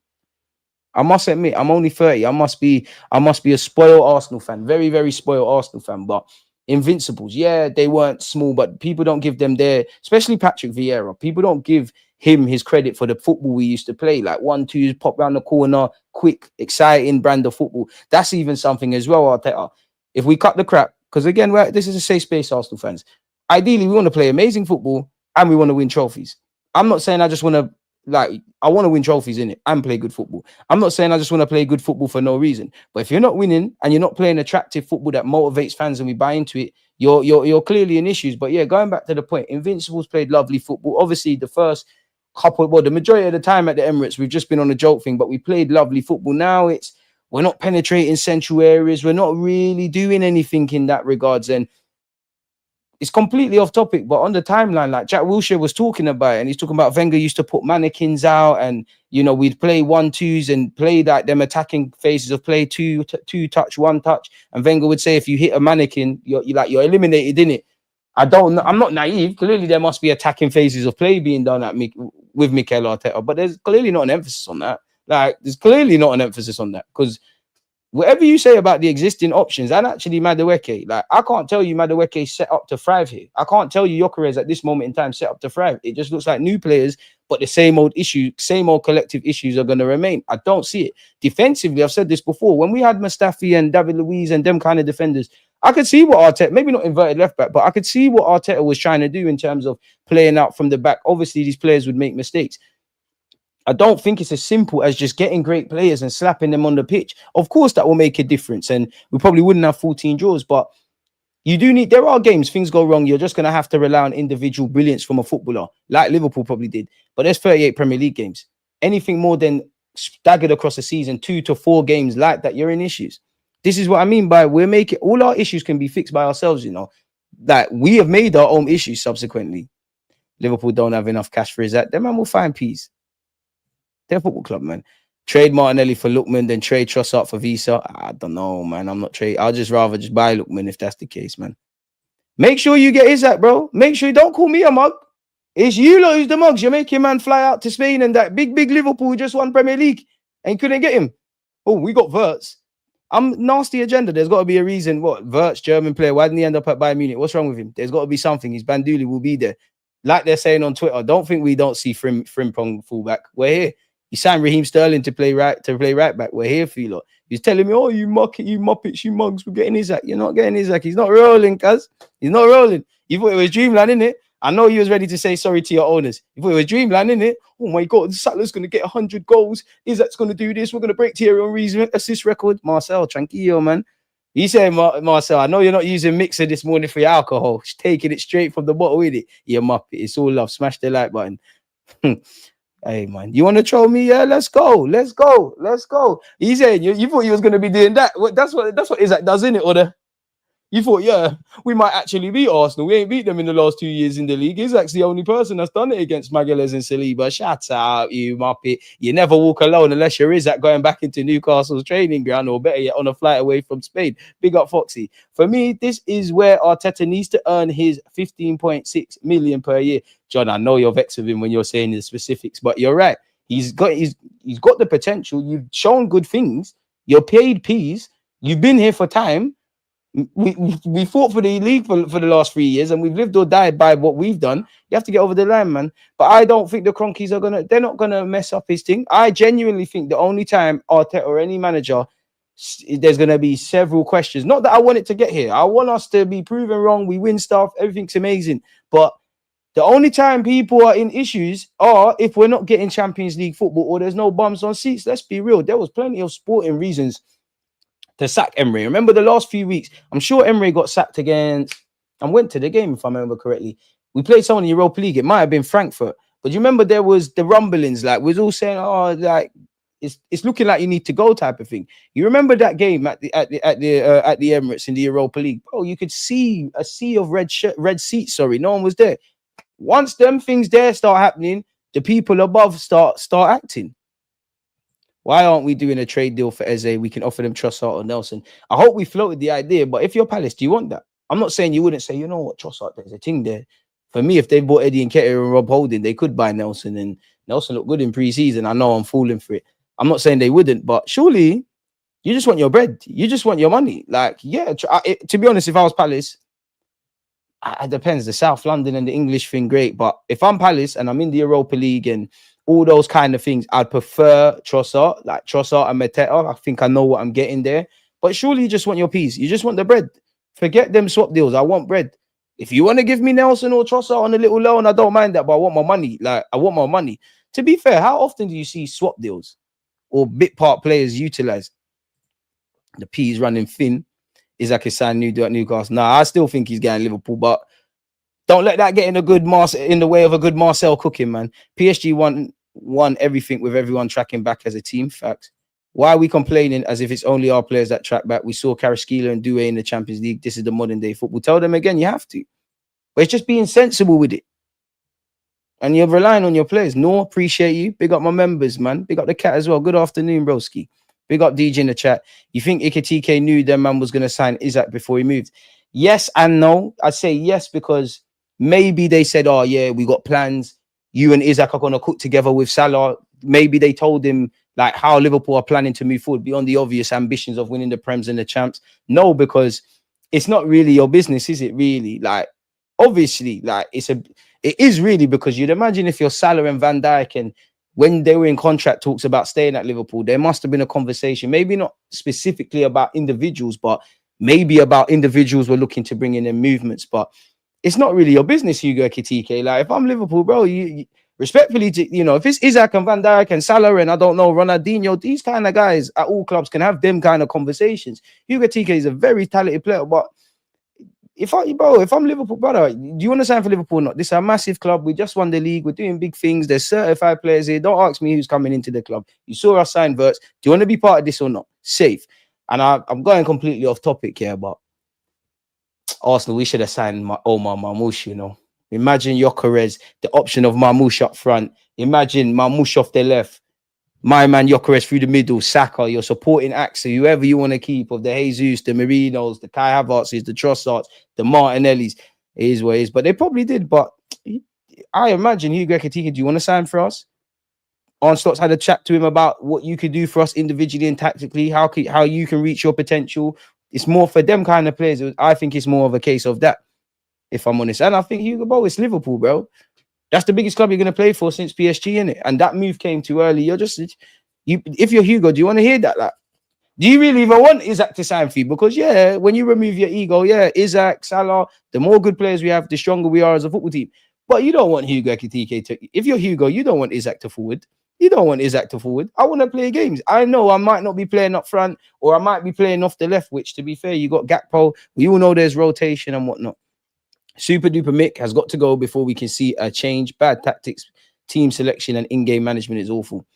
I must admit, I'm only 30. I must be a spoiled Arsenal fan. Very, very spoiled Arsenal fan. But Invincibles. Yeah, they weren't small, but people don't give them their, especially Patrick Vieira. People don't give him his credit for the football we used to play, like 1-2s, pop round the corner, quick, exciting brand of football. That's even something as well, Arteta. If we cut the crap, because again, this is a safe space, Arsenal fans. Ideally, we want to play amazing football and we want to win trophies. I'm not saying I just want to, like, I want to win trophies in it and play good football. I'm not saying I just want to play good football for no reason. But if you're not winning and you're not playing attractive football that motivates fans and we buy into it, you're clearly in issues. But yeah, going back to the point, Invincibles played lovely football. Obviously, the first couple, well, the majority of the time at the Emirates, we've just been on a joke thing, but we played lovely football. Now we're not penetrating central areas. We're not really doing anything in that regards. And it's completely off topic, but on the timeline, like Jack Wilshere was talking about it, and he's talking about Wenger used to put mannequins out, and we'd play 1-2s and play like them attacking phases of play, two touch, one touch, and Wenger would say if you hit a mannequin, you're eliminated in it. I'm not naive. Clearly, there must be attacking phases of play being done with Mikel Arteta, but there's clearly not an emphasis on that. Like, there's clearly not an emphasis on that, because whatever you say about the existing options, and actually Madueke, like, I can't tell you Madueke set up to thrive here. I can't tell you Gyökeres at this moment in time set up to thrive. It just looks like new players, but the same old issues, same old collective issues are going to remain. I don't see it. Defensively, I've said this before, when we had Mustafi and David Luiz and them kind of defenders, I could see what Arteta, maybe not inverted left back, but I could see what Arteta was trying to do in terms of playing out from the back. Obviously, these players would make mistakes. I don't think it's as simple as just getting great players and slapping them on the pitch. Of course, that will make a difference, and we probably wouldn't have 14 draws, but there are games, things go wrong. You're just going to have to rely on individual brilliance from a footballer, like Liverpool probably did. But there's 38 Premier League games. Anything more than staggered across a season, 2 to 4 games like that, you're in issues. This is what I mean by all our issues can be fixed by ourselves, Like, we have made our own issues subsequently. Liverpool don't have enough cash for his act. Them man will find peace. They're a football club, man. Trade Martinelli for Lookman, then trade Trossard for Visa. I don't know, man. I'm not trade. I'll just rather just buy Lookman if that's the case, man. Make sure you get Isak, bro. Make sure you don't call me a mug. It's you lot who's the mugs. You're making man fly out to Spain and that big Liverpool who just won Premier League and couldn't get him. Oh, we got Havertz. I'm nasty agenda. There's got to be a reason. What? Havertz, German player. Why didn't he end up at Bayern Munich? What's wrong with him? There's got to be something. His Banduli will be there. Like they're saying on Twitter, don't think we don't see Frimpong fullback. We're here. You signed Raheem Sterling to play right back. We're here for you lot. He's telling me, oh, you muppets, you mugs, we're getting Isak. You're not getting Isak. He's not rolling, cuz. He's not rolling. You thought it was dreamland, innit? I know you was ready to say sorry to your owners. You thought it was dreamland, innit? Oh my God, Salah's going to get 100 goals. Isak's going to do this. We're going to break Thierry Henry's assist record. Marcel, tranquillo, man. He said, Marcel, I know you're not using mixer this morning for your alcohol. Just taking it straight from the bottle with it. You muppet. It's all love. Smash the like button. Hey, man, you want to troll me? Yeah, let's go. He said, you thought you was going to be doing that. That's what Isak does, innit? Or you thought, yeah, we might actually beat Arsenal. We ain't beat them in the last 2 years in the league. Isak's the only person that's done it against Magalhaes and Saliba. Shut up, you muppet. You never walk alone unless you're Isak going back into Newcastle's training ground, or better yet, on a flight away from Spain. Big up, Foxy. For me, this is where Arteta needs to earn his 15.6 million per year. John, I know you're vexed with him when you're saying the specifics, but you're right. He's got the potential. You've shown good things. You're paid peas. You've been here for time. We fought for the league for the last 3 years, and we've lived or died by what we've done. You have to get over the line, man. But I don't think the Cronkies they're not gonna mess up his thing. I genuinely think the only time Arteta or any manager, there's gonna be several questions. Not that I want it to get here. I want us to be proven wrong. We win stuff. Everything's amazing. But the only time people are in issues are if we're not getting Champions League football or there's no bums on seats. Let's be real. There was plenty of sporting reasons to sack Emery. Remember the last few weeks? I'm sure Emery got sacked against and went to the game, if I remember correctly. We played someone in the Europa League. It might have been Frankfurt. But you remember there was the rumblings, like we was all saying, oh, like it's looking like you need to go type of thing. You remember that game at the Emirates in the Europa League? Bro, you could see a sea of red seats. No one was there. Once them things there start happening, the people above start acting. Why aren't we doing a trade deal for Eze? We can offer them Trossard or Nelson. I hope we floated the idea, but if you're Palace, do you want that? I'm not saying you wouldn't say, you know what, Trossard, there's a thing there. For me, if they bought Eddie Nketiah and Rob Holding, they could buy Nelson, and Nelson looked good in pre-season. I know I'm falling for it. I'm not saying they wouldn't, but surely you just want your bread. You just want your money. Like, yeah, to be honest, if I was Palace, it depends. The South London and the English thing, great. But if I'm Palace and I'm in the Europa League and all those kind of things, I'd prefer Trossard, like Trossard and Mateta. I think I know what I'm getting there. But surely you just want your piece. You just want the bread. Forget them swap deals. I want bread. If you want to give me Nelson or Trossard on a little loan, I don't mind that. But I want my money. Like, I want my money. To be fair, how often do you see swap deals or bit part players utilized? The P is running thin. Isak is signed new at Newcastle. Nah, I still think he's getting Liverpool, but don't let that get in the way of a good Marcel cooking, man. PSG won everything with everyone tracking back as a team. Facts. Why are we complaining as if it's only our players that track back? We saw Kvaratskhelia and Doué in the Champions League. This is the modern day football. Tell them again, you have to. But it's just being sensible with it. And you're relying on your players. No, appreciate you. Big up my members, man. Big up the cat as well. Good afternoon, broski. Big up DJ in the chat. You think Iketike knew their man was going to sign Isak before he moved? Yes and no. I'd say yes because maybe they said, oh, yeah, we got plans. You and Isak are going to cook together with Salah. Maybe they told him like how Liverpool are planning to move forward beyond the obvious ambitions of winning the Prems and the Champs. No, because it's not really your business, is it really? Like, obviously, like it is really, because you'd imagine if you're Salah and Van Dijk and when they were in contract talks about staying at Liverpool, there must have been a conversation, maybe not specifically about individuals, but maybe about individuals were looking to bring in their movements. But it's not really your business, Hugo Ekitike. Like, if I'm Liverpool, bro, you respectfully, if it's Isak and Van Dijk and Salah and I don't know, Ronaldinho, these kind of guys at all clubs can have them kind of conversations. Hugo Ekitike is a very talented player, but if I'm Liverpool, brother, do you want to sign for Liverpool or not? This is a massive club. We just won the league. We're doing big things. There's certified players here. Don't ask me who's coming into the club. You saw us sign Havertz. Do you want to be part of this or not? Safe. And I'm going completely off topic here, but Arsenal, we should have signed Omar Marmoush, Imagine Gyökeres, the option of Marmoush up front. Imagine Marmoush off the left. My man Gyökeres through the middle, Saka, your supporting actor, whoever you want to keep, of the Jesus, the Marinos, the Kai Havertz's, the Trossards, the Martinellis. It is what it is. But they probably did. But I imagine Hugo Ekitike, do you want to sign for us? Arne Slot's had a chat to him about what you could do for us individually and tactically, how you can reach your potential. It's more for them kind of players. I think it's more of a case of that, if I'm honest. And I think Hugo, bro, it's Liverpool, bro. That's the biggest club you're going to play for since PSG, innit? And that move came too early. If you're Hugo, do you want to hear that? Like, do you really even want Isak to sign for you? Because, yeah, when you remove your ego, yeah, Isak, Salah, the more good players we have, the stronger we are as a football team. But you don't want Hugo Ekitike to... If you're Hugo, you don't want Isak to forward. You don't want Isak to forward. I want to play games. I know I might not be playing up front or I might be playing off the left, which, to be fair, you got Gakpo. We all know there's rotation and whatnot. Super duper Mick has got to go before we can see a change. Bad tactics, team selection, and in-game management is awful.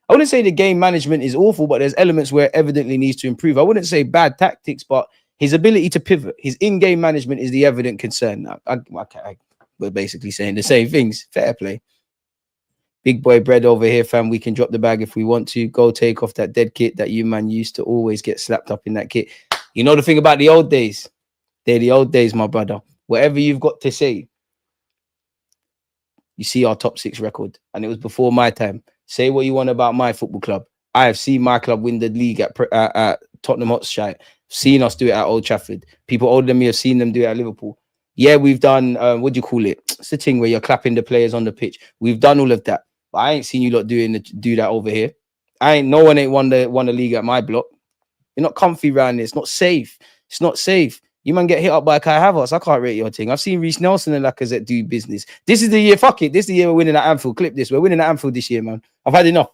I wouldn't say the game management is awful, but there's elements where it evidently needs to improve. I wouldn't say bad tactics, but his ability to pivot, his in-game management is the evident concern. Now, we're basically saying the same things. Fair play. Big boy bread over here, fam. We can drop the bag if we want to. Go take off that dead kit that you, man, used to always get slapped up in that kit. You know the thing about the old days? They're the old days, my brother. Whatever you've got to say, you see our top 6 record, and it was before my time. Say what you want about my football club. I have seen my club win the league at Tottenham Hotspur. Seen us do it at Old Trafford. People older than me have seen them do it at Liverpool. Yeah, we've done, what do you call it? It's the thing where you're clapping the players on the pitch. We've done all of that. But I ain't seen you lot do that over here. No one ain't won the league at my block. You're not comfy around this. It's not safe. It's not safe. You man get hit up by Kai Havertz. I can't rate your thing. I've seen Reece Nelson and Lacazette do business. This is the year. Fuck it. This is the year we're winning at Anfield. Clip this. We're winning at Anfield this year, man. I've had enough.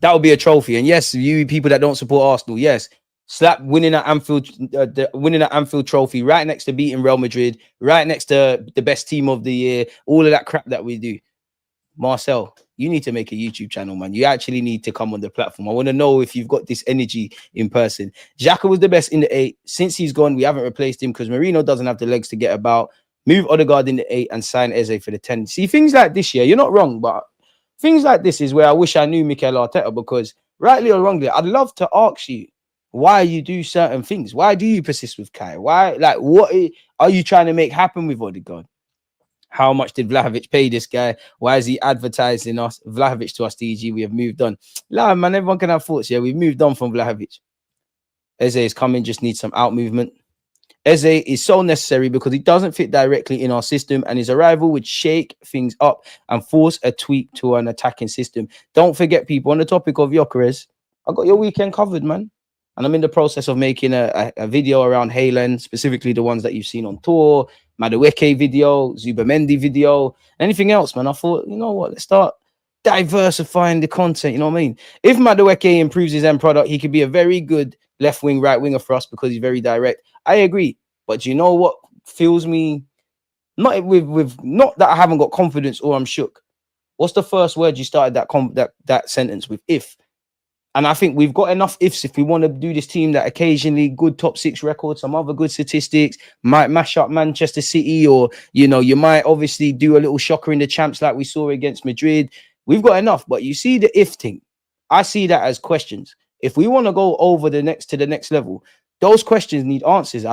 That would be a trophy. And yes, you people that don't support Arsenal, yes, slap winning at Anfield, winning at Anfield trophy right next to beating Real Madrid, right next to the best team of the year. All of that crap that we do. Marcel, you need to make a YouTube channel, man. You actually need to come on the platform. I want to know if you've got this energy in person. Xhaka was the best in the 8. Since he's gone, we haven't replaced him because Marino doesn't have the legs to get about. Move Odegaard in the 8 and sign Eze for the 10. See, things like this, yeah, you're not wrong, but things like this is where I wish I knew Mikel Arteta, because rightly or wrongly, I'd love to ask you why you do certain things. Why do you persist with Kai? Why, like, what are you trying to make happen with Odegaard? How much did Vlahovic pay this guy? Why is he advertising us? Vlahovic to us, DG. We have moved on. Nah, man, everyone can have thoughts. Yeah, we've moved on from Vlahovic. Eze is coming, just needs some out movement. Eze is so necessary because he doesn't fit directly in our system, and his arrival would shake things up and force a tweak to an attacking system. Don't forget, people, on the topic of Gyökeres, I got your weekend covered, man. And I'm in the process of making a video around Haaland, specifically the ones that you've seen on tour, Madueke video, Zubamendi video, anything else, man. I thought, you know what, let's start diversifying the content, you know what I mean? If Madueke improves his end product, he could be a very good left wing, right winger for us because he's very direct. I agree. But you know what fills me? Not not that I haven't got confidence or I'm shook. What's the first word you started that sentence with? If. And I think we've got enough ifs if we want to do this team that occasionally good top 6 records, some other good statistics, might mash up Manchester City, or, you know, you might obviously do a little shocker in the champs like we saw against Madrid. We've got enough. But you see the if thing. I see that as questions. If we want to go over the next level, those questions need answers.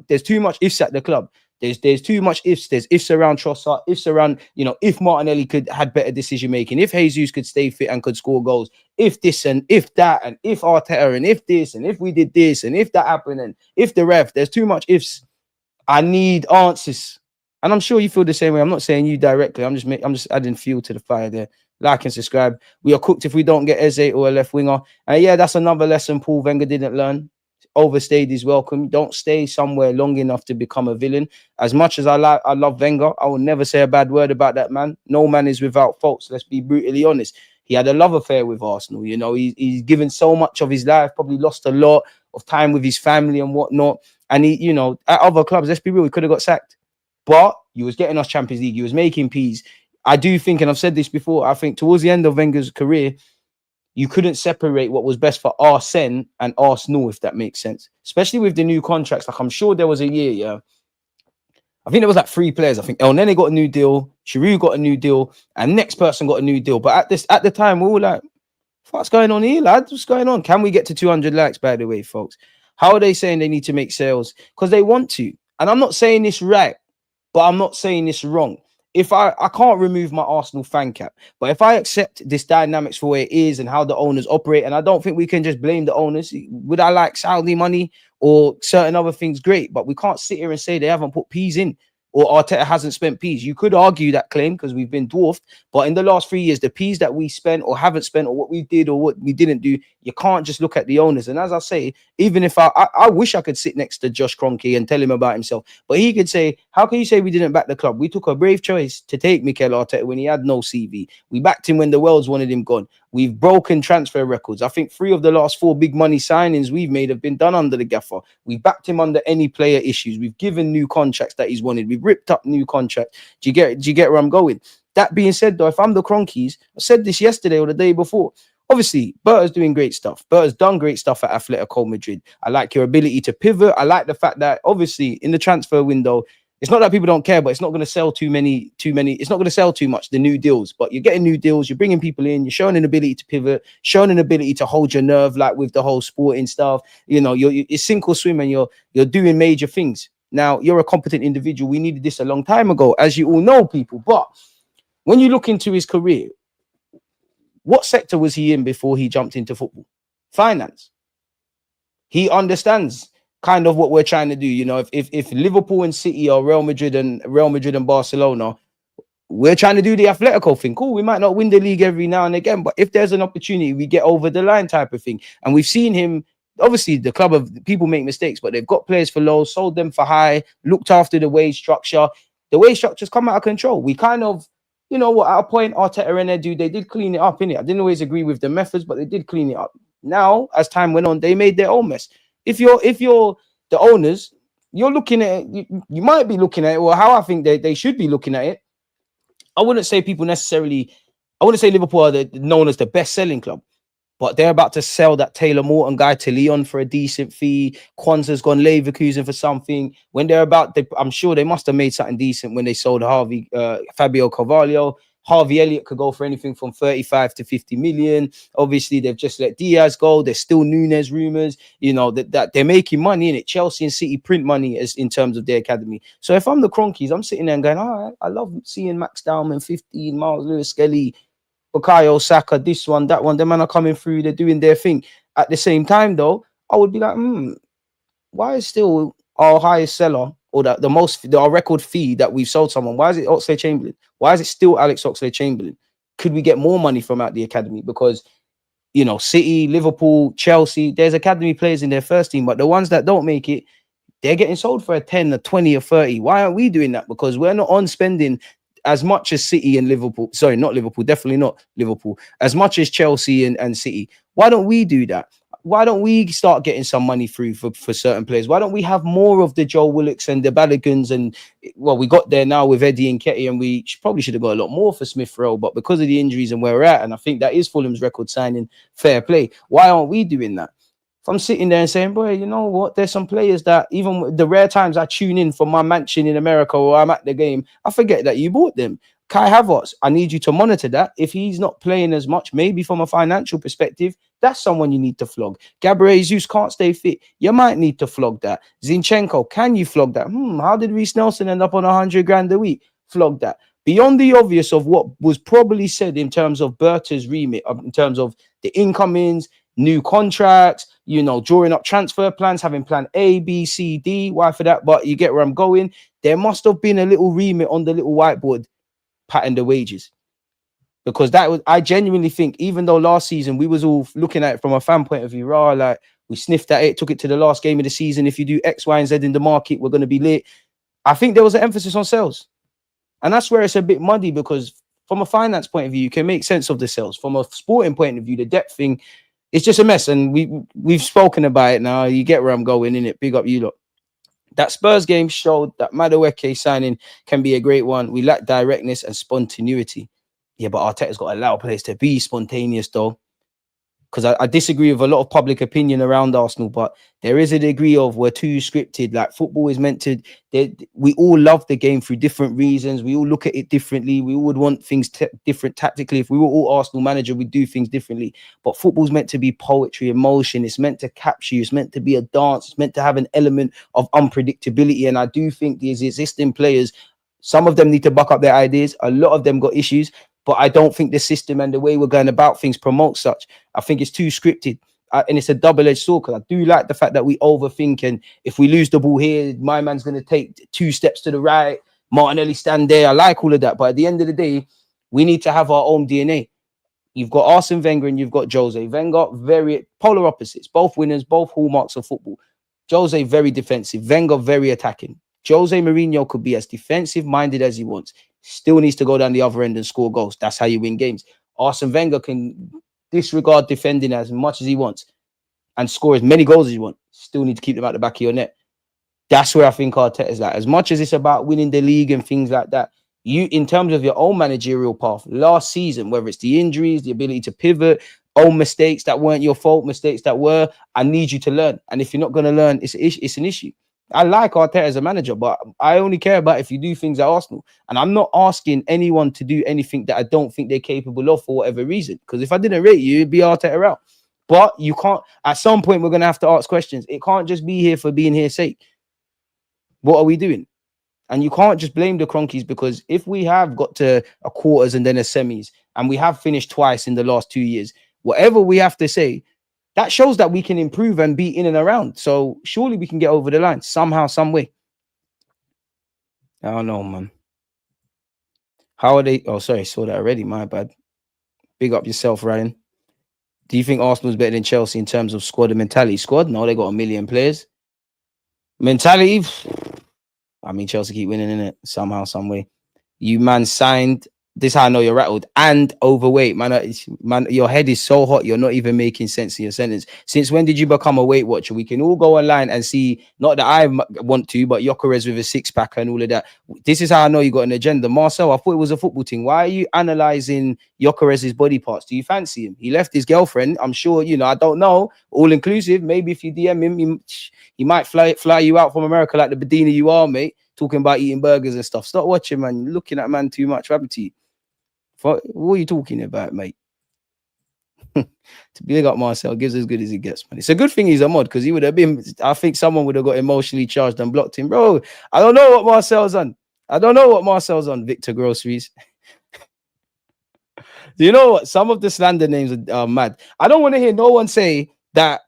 There's too much ifs at the club. There's too much ifs. There's ifs around Trossard, ifs around, you know, if Martinelli had better decision making, if Jesus could stay fit and could score goals, if this and if that, and if Arteta and if this and if we did this and if that happened and if the ref. There's too much ifs. I need answers, and I'm sure you feel the same way. I'm not saying you directly. I'm just adding fuel to the fire there. Like and subscribe. We are cooked if we don't get Eze or a left winger. And yeah, that's another lesson Paul Wenger didn't learn. Overstayed his welcome. Don't stay somewhere long enough to become a villain. As much as I love Wenger, I will never say a bad word about that man. No man is without faults. Let's be brutally honest. He had a love affair with Arsenal. You know, he's given so much of his life, probably lost a lot of time with his family and whatnot. And he, you know, at other clubs, let's be real, he could have got sacked. But he was getting us Champions League. He was making peas. I do think, and I've said this before, I think towards the end of Wenger's career, you couldn't separate what was best for Arsene and Arsenal, if that makes sense. Especially with the new contracts. Like, I'm sure there was a year, yeah. I think there was like 3 players. I think El Nene got a new deal, Giroud got a new deal, and next person got a new deal. But at the time, we were like, what's going on here, lads? What's going on? Can we get to 200 likes, by the way, folks? How are they saying they need to make sales? Because they want to. And I'm not saying this right, but I'm not saying this wrong. If I can't remove my Arsenal fan cap, but if I accept this dynamics for where it is and how the owners operate, and I don't think we can just blame the owners. Would I like Saudi money or certain other things? Great, but we can't sit here and say they haven't put peas in or Arteta hasn't spent peas. You could argue that claim because we've been dwarfed, but in the last 3 years, the peas that we spent or haven't spent or what we did or what we didn't do, you can't just look at the owners. And as I say, even if I wish I could sit next to Josh Kroenke and tell him about himself, but he could say, how can you say we didn't back the club? We took a brave choice to take Mikel Arteta when he had no CV. We backed him when the world's wanted him gone. We've broken transfer records. I think 3 of the last 4 big money signings we've made have been done under the gaffer. We backed him under any player issues. We've given new contracts that he's wanted. We've ripped up new contracts. Do you get where I'm going? That being said, though, if I'm the Kroenkes, I said this yesterday or the day before. Obviously, Berta's doing great stuff. Berta's done great stuff at Atletico Madrid. I like your ability to pivot. I like the fact that, obviously, in the transfer window, it's not that people don't care, but it's not going to sell too many. It's not going to sell too much, the new deals. But you're getting new deals. You're bringing people in. You're showing an ability to pivot, showing an ability to hold your nerve, like with the whole sporting stuff. You know, you're sink or swim, and you're doing major things. Now, you're a competent individual. We needed this a long time ago, as you all know, people. But when you look into his career, what sector was he in before he jumped into football? Finance. He understands kind of what we're trying to do. You know, if Liverpool and City or Real Madrid and Barcelona, we're trying to do the Atletico thing. Cool, we might not win the league every now and again, but if there's an opportunity, we get over the line type of thing. And we've seen him, obviously the club of people make mistakes, but they've got players for low, sold them for high, looked after the wage structure. The wage structure's come out of control. We kind of, you know what, at a point, Arteta and Edu, they did clean it up, innit? I didn't always agree with the methods, but they did clean it up. Now, as time went on, they made their own mess. If you're the owners, you're looking at it, you might be looking at it, or how I think they should be looking at it. I wouldn't say people necessarily, I wouldn't say Liverpool are known as the best-selling club, but they're about to sell that Taylor Morton guy to Lyon for a decent fee. Kwanzaa's gone Leverkusen for something. When they're about, I'm sure they must have made something decent when they sold Fabio Carvalho. Harvey Elliott could go for anything from 35 to 50 million. Obviously, they've just let Diaz go. There's still Núñez rumors, you know, that they're making money in it. Chelsea and City print money as in terms of their academy. So if I'm the Kroenkes, I'm sitting there and going, all right, I love seeing Max Dowman, 15, Miles Lewis Skelly, Bukayo Saka, this one, that one. The men are coming through. They're doing their thing. At the same time, though, I would be like, why is still our highest seller, or our record fee that we've sold someone? Why is it Oxlade-Chamberlain? Why is it still Alex Oxlade-Chamberlain? Could we get more money from out the academy? Because, you know, City, Liverpool, Chelsea, there's academy players in their first team, but the ones that don't make it, they're getting sold for a 10, a 20, or 30. Why aren't we doing that? Because we're not on spending as much as City and Liverpool. Sorry, not Liverpool, definitely not Liverpool. As much as Chelsea and City. Why don't we do that? Why don't we start getting some money through for certain players? Why don't we have more of the Joe Willocks and the Balligans? And, well, we got there now with Eddie and Ketty, and we probably should have got a lot more for Smith Rowe, but because of the injuries and where we're at, and I think that is Fulham's record signing, fair play. Why aren't we doing that? If I'm sitting there and saying, boy, you know what? There's some players that even the rare times I tune in from my mansion in America or I'm at the game, I forget that you bought them. Kai Havertz, I need you to monitor that. If he's not playing as much, maybe from a financial perspective, that's someone you need to flog. Gabriel Jesus can't stay fit. You might need to flog that. Zinchenko, can you flog that? How did Reece Nelson end up on 100 grand a week? Flog that. Beyond the obvious of what was probably said in terms of Berta's remit, in terms of the incomings, new contracts, you know, drawing up transfer plans, having plan A, B, C, D, why for that? But you get where I'm going. There must have been a little remit on the little whiteboard, patting the wages. Because that was, I genuinely think, even though last season we was all looking at it from a fan point of view, like we sniffed at it, took it to the last game of the season. If you do X, Y, and Z in the market, we're going to be lit. I think there was an emphasis on sales. And that's where it's a bit muddy, because from a finance point of view, you can make sense of the sales. From a sporting point of view, the depth thing, it's just a mess. And we've spoken about it now. You get where I'm going, innit? Big up you lot. That Spurs game showed that Madueke signing can be a great one. We lack directness and spontaneity. Yeah, but Arteta's got to allow players to be spontaneous, though. Because I disagree with a lot of public opinion around Arsenal, but there is a degree of we're too scripted. Like, football is meant to... we all love the game for different reasons. We all look at it differently. We all would want things different tactically. If we were all Arsenal manager, we'd do things differently. But football's meant to be poetry, emotion. It's meant to capture you. It's meant to be a dance. It's meant to have an element of unpredictability. And I do think these existing players, some of them need to buck up their ideas. A lot of them got issues. But I don't think the system and the way we're going about things promotes such. I think it's too scripted. And it's a double-edged sword, because I do like the fact that we overthink. And if we lose the ball here, my man's going to take 2 steps to the right. Martinelli stand there. I like all of that. But at the end of the day, we need to have our own DNA. You've got Arsene Wenger and you've got Jose. Wenger, very polar opposites. Both winners, both hallmarks of football. Jose, very defensive. Wenger, very attacking. Jose Mourinho could be as defensive-minded as he wants. Still needs to go down the other end and score goals. That's how you win games. Arsene Wenger can disregard defending as much as he wants and score as many goals as you want. Still need to keep them at the back of your net. That's where I think Arteta is like. As much as it's about winning the league and things like that, you, in terms of your own managerial path, last season, whether it's the injuries, the ability to pivot, own mistakes that weren't your fault, mistakes that were, I need you to learn. And if you're not going to learn, it's an issue. I like Arteta as a manager, but I only care about if you do things at Arsenal. And I'm not asking anyone to do anything that I don't think they're capable of for whatever reason. Because if I didn't rate you, it'd be Arteta out. But you can't, at some point, we're going to have to ask questions. It can't just be here for being here's sake. What are we doing? And you can't just blame the Cronkies, because if we have got to a quarters and then a semis, and we have finished twice in the last 2 years, whatever we have to say, that shows that we can improve and be in and around. So surely we can get over the line somehow, some way. I don't know, man. How are they? Oh, sorry, saw that already. My bad. Big up yourself, Ryan. Do you think Arsenal's better than Chelsea in terms of squad and mentality? Squad? No, they got 1 million players. Mentality? I mean, Chelsea keep winning, innit? Somehow, some way. You, man, signed... This is how I know you're rattled and overweight, man. Man, your head is so hot, you're not even making sense in your sentence. Since when did you become a Weight Watcher? We can all go online and see, not that I want to, but Gyökeres with a 6-pack and all of that. This is how I know you got an agenda. Marcel, I thought it was a football thing. Why are you analysing Gyökeres' body parts? Do you fancy him? He left his girlfriend. I'm sure, you know, I don't know. All inclusive. Maybe if you DM him, he might fly you out from America like the Bedina you are, mate. Talking about eating burgers and stuff. Stop watching, man. You're looking at man too much. What happened to you? What are you talking about, mate? To big up Marcel, gives as good as he gets, man. It's a good thing he's a mod, because he would have been, I think someone would have got emotionally charged and blocked him. Bro, I don't know what Marcel's on. Victor Groceries. Do you know what? Some of the slander names are mad. I don't want to hear no one say that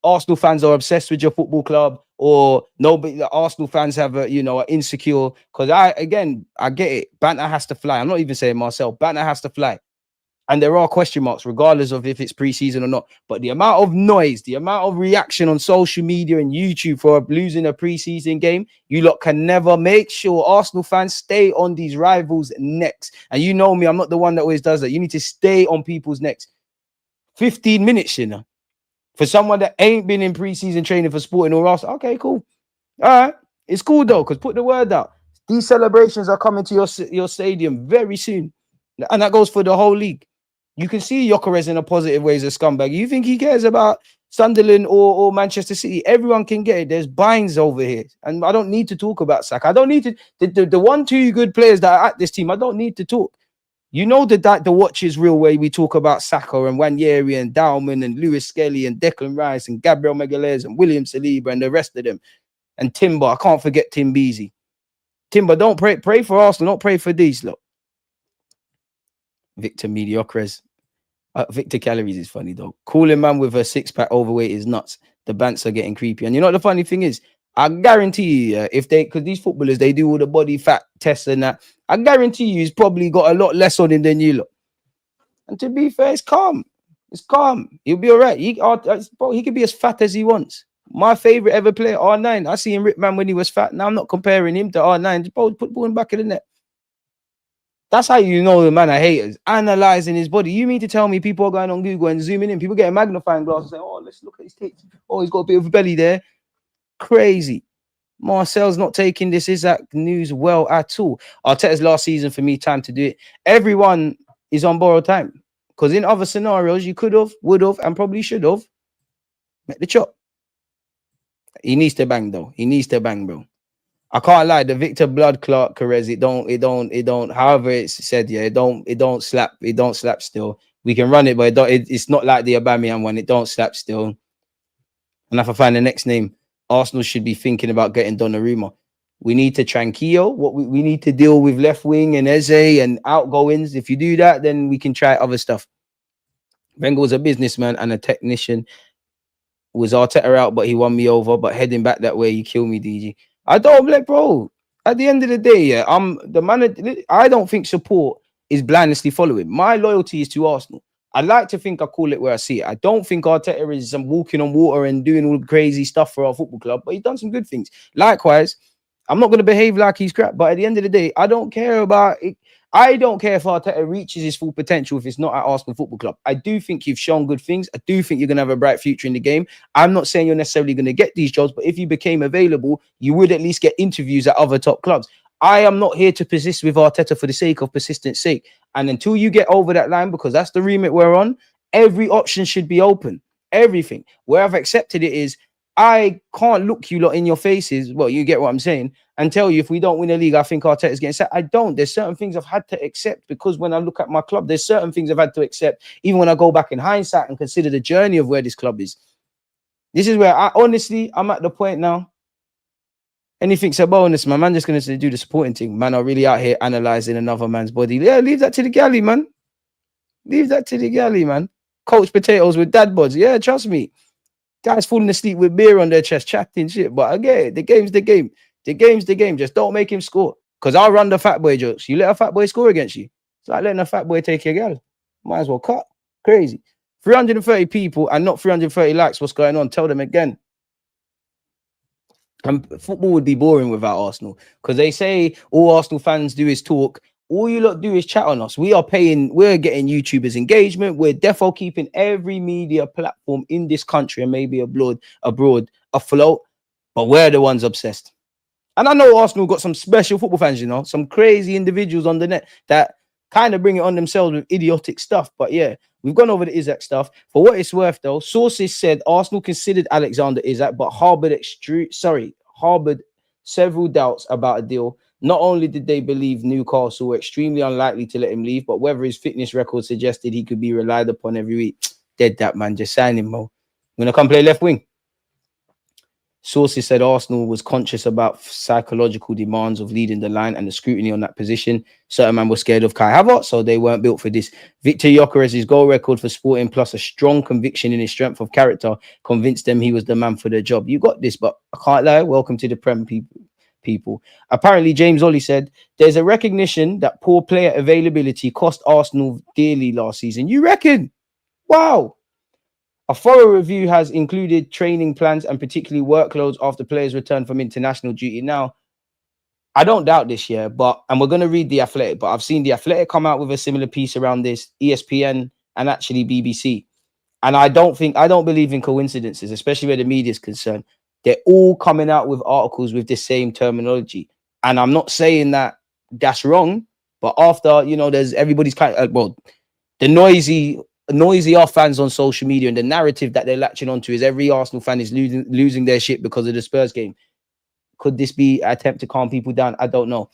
Arsenal fans are obsessed with your football club or nobody, the Arsenal fans have a, are insecure. Because I get it. Banter has to fly. I'm not even saying Marcel. Banter has to fly. And there are question marks, regardless of if it's preseason or not. But the amount of noise, the amount of reaction on social media and YouTube for losing a preseason game, you lot can never make sure Arsenal fans stay on these rivals' necks. And you know me, I'm not the one that always does that. You need to stay on people's necks. 15 minutes, for someone that ain't been in preseason training for Sporting or Arsenal. Okay, cool. All right. It's cool though, because put the word out. These celebrations are coming to your stadium very soon. And that goes for the whole league. You can see Gyökeres in a positive way as a scumbag. You think he cares about Sunderland or Manchester City? Everyone can get it. There's binds over here. And I don't need to talk about Saka. I don't need to. The 1-2 good players that are at this team, I don't need to talk. You know that the watch is real way we talk about Saka and Wanyeri and Dowman and Lewis Skelly and Declan Rice and Gabriel Magalhaes and William Saliba and the rest of them. And Timber. I can't forget Tim Beasy. Timber, don't pray for Arsenal. Don't pray for these, look. Victor Mediocres. Victor Calories is funny though. Calling man with a 6-pack overweight is nuts. The bants are getting creepy. And you know what the funny thing is? I guarantee you, because these footballers, they do all the body fat tests and that. I guarantee you, he's probably got a lot less on him than you look. And to be fair, it's calm. It's calm. He'll be all right. He could be as fat as he wants. My favorite ever player, R9. I see him rip man when he was fat. Now I'm not comparing him to R9. Just put the ball in the back of the net. That's how you know the man are haters. Analyzing his body. You mean to tell me people are going on Google and zooming in? People getting magnifying glasses and say, oh, let's look at his tits. Oh, he's got a bit of a belly there. Crazy. Marcel's not taking this Isak news well at all. Arteta's last season for me, time to do it. Everyone is on borrowed time. Because in other scenarios, you could have, would have, and probably should have met the chop. He needs to bang, though. He needs to bang, bro. I can't lie, the Victor Blood Clark Carez, it don't. However, it's said, yeah, it don't slap still. We can run it, but it's not like the Aubameyang one. It don't slap still. And if I find the next name, Arsenal should be thinking about getting Donnarumma. We need to tranquillo. What we need to deal with left wing and Eze and outgoings. If you do that, then we can try other stuff. Wenger was a businessman and a technician. Was Arteta out, but he won me over. But heading back that way, you kill me, DG. I don't like, bro. At the end of the day, yeah, I'm the man. I don't think support is blindly following. My loyalty is to Arsenal. I like to think I call it where I see it. I don't think Arteta is walking on water and doing all crazy stuff for our football club, but he's done some good things. Likewise, I'm not going to behave like he's crap, but at the end of the day, I don't care about it. I don't care if Arteta reaches his full potential if it's not at Arsenal Football Club. I do think you've shown good things. I do think you're going to have a bright future in the game. I'm not saying you're necessarily going to get these jobs, but if you became available, you would at least get interviews at other top clubs. I am not here to persist with Arteta for the sake of persistence sake. And until you get over that line, because that's the remit we're on, every option should be open. Everything. Where I've accepted it is, I can't look you lot in your faces. Well, you get what I'm saying. And tell you if we don't win a league, I think Arteta's getting set. I don't. There's certain things I've had to accept because when I look at my club, there's certain things I've had to accept. Even when I go back in hindsight and consider the journey of where this club is. This is where I'm at the point now. Anything's a bonus, man. Man, just going to do the supporting thing. Man, are really out here analysing another man's body. Yeah, leave that to the galley, man. Leave that to the galley, man. Coach potatoes with dad bods. Yeah, trust me. Guys falling asleep with beer on their chest, chatting shit. But again, the game's the game. The game's the game. Just don't make him score. Because I'll run the fat boy jokes. You let a fat boy score against you. It's like letting a fat boy take your gal. Might as well cut. Crazy. 330 people and not 330 likes. What's going on? Tell them again. And football would be boring without Arsenal. Because they say all Arsenal fans do is talk. All you lot do is chat on us. We're getting YouTubers engagement. We're defo keeping every media platform in this country and maybe abroad afloat. But we're the ones obsessed. And I know Arsenal got some special football fans, you know, some crazy individuals on the net that kind of bring it on themselves with idiotic stuff. But yeah, we've gone over the Isak stuff. For what it's worth, though, sources said Arsenal considered Alexander Isak, but harbored several doubts about a deal. Not only did they believe Newcastle were extremely unlikely to let him leave, but whether his fitness record suggested he could be relied upon every week. Dead that, man. Just sign him, Mo. I'm going to come play left wing. Sources said Arsenal was conscious about psychological demands of leading the line and the scrutiny on that position. Certain men were scared of Kai Havertz, so they weren't built for this. Victor Gyökeres' goal record for Sporting plus a strong conviction in his strength of character convinced them he was the man for the job. You got this, but I can't lie. Welcome to the Prem, people. Apparently, James Ollie said there's a recognition that poor player availability cost Arsenal dearly last season. You reckon? Wow. A thorough review has included training plans and particularly workloads after players return from international duty. Now, I don't doubt this year, and we're going to read The Athletic, but I've seen The Athletic come out with a similar piece around this, ESPN and actually BBC. And I don't believe in coincidences, especially where the media is concerned. They're all coming out with articles with the same terminology. And I'm not saying that that's wrong, but after, there's everybody's kind of, the noisy our fans on social media and the narrative that they're latching onto is every Arsenal fan is losing their shit because of the Spurs game. Could this be an attempt to calm people down? I don't know.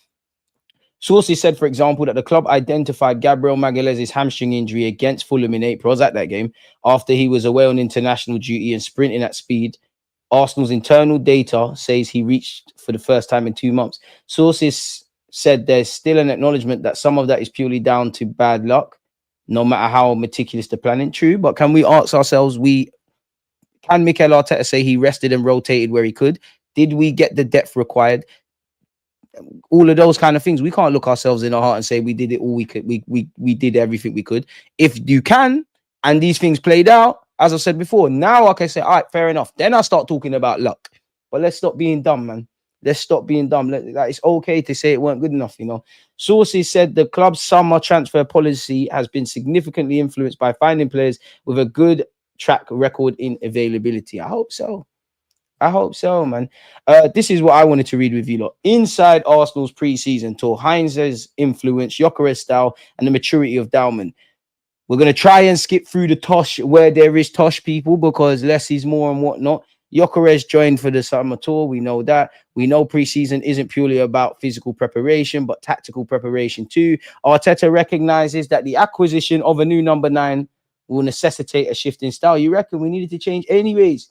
Sources said, for example, that the club identified Gabriel Magalhaes' hamstring injury against Fulham in April. I was at that game after he was away on international duty and sprinting at speed. Arsenal's internal data says he reached for the first time in 2 months. Sources said there's still an acknowledgement that some of that is purely down to bad luck, no matter how meticulous the planning. True, but can we ask ourselves, can Mikel Arteta say he rested and rotated where he could? Did we get the depth required? All of those kind of things. We can't look ourselves in our heart and say we did it all we could. We did everything we could. If you can, and these things played out, as I said before, now I can say, all right, fair enough. Then I start talking about luck. But let's stop being dumb, man. Let's stop being dumb. It's okay to say it weren't good enough, Sources said the club's summer transfer policy has been significantly influenced by finding players with a good track record in availability. I hope so. Man. This is what I wanted to read with you lot. Inside Arsenal's pre-season tour, Heinz's influence, Gyökeres style, and the maturity of Dalman. We're going to try and skip through the tosh where there is tosh people because less is more and whatnot. Gyökeres joined for the summer tour. We know that. We know pre-season isn't purely about physical preparation, but tactical preparation too. Arteta recognizes that the acquisition of a new number 9 will necessitate a shift in style. You reckon we needed to change anyways?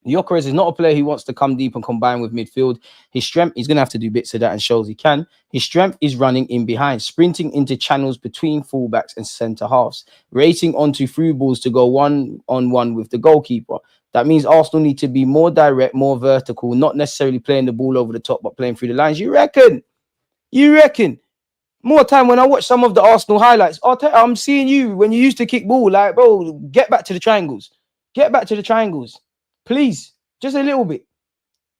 Gyökeres is not a player who wants to come deep and combine with midfield. His strength, he's going to have to do bits of that and shows he can. His strength is running in behind, sprinting into channels between fullbacks and centre halves, racing onto through balls to go one-on-one with the goalkeeper. That means Arsenal need to be more direct, more vertical, not necessarily playing the ball over the top, but playing through the lines. You reckon? More time when I watch some of the Arsenal highlights, I'm seeing you when you used to kick ball, like, bro, get back to the triangles. Please, just a little bit.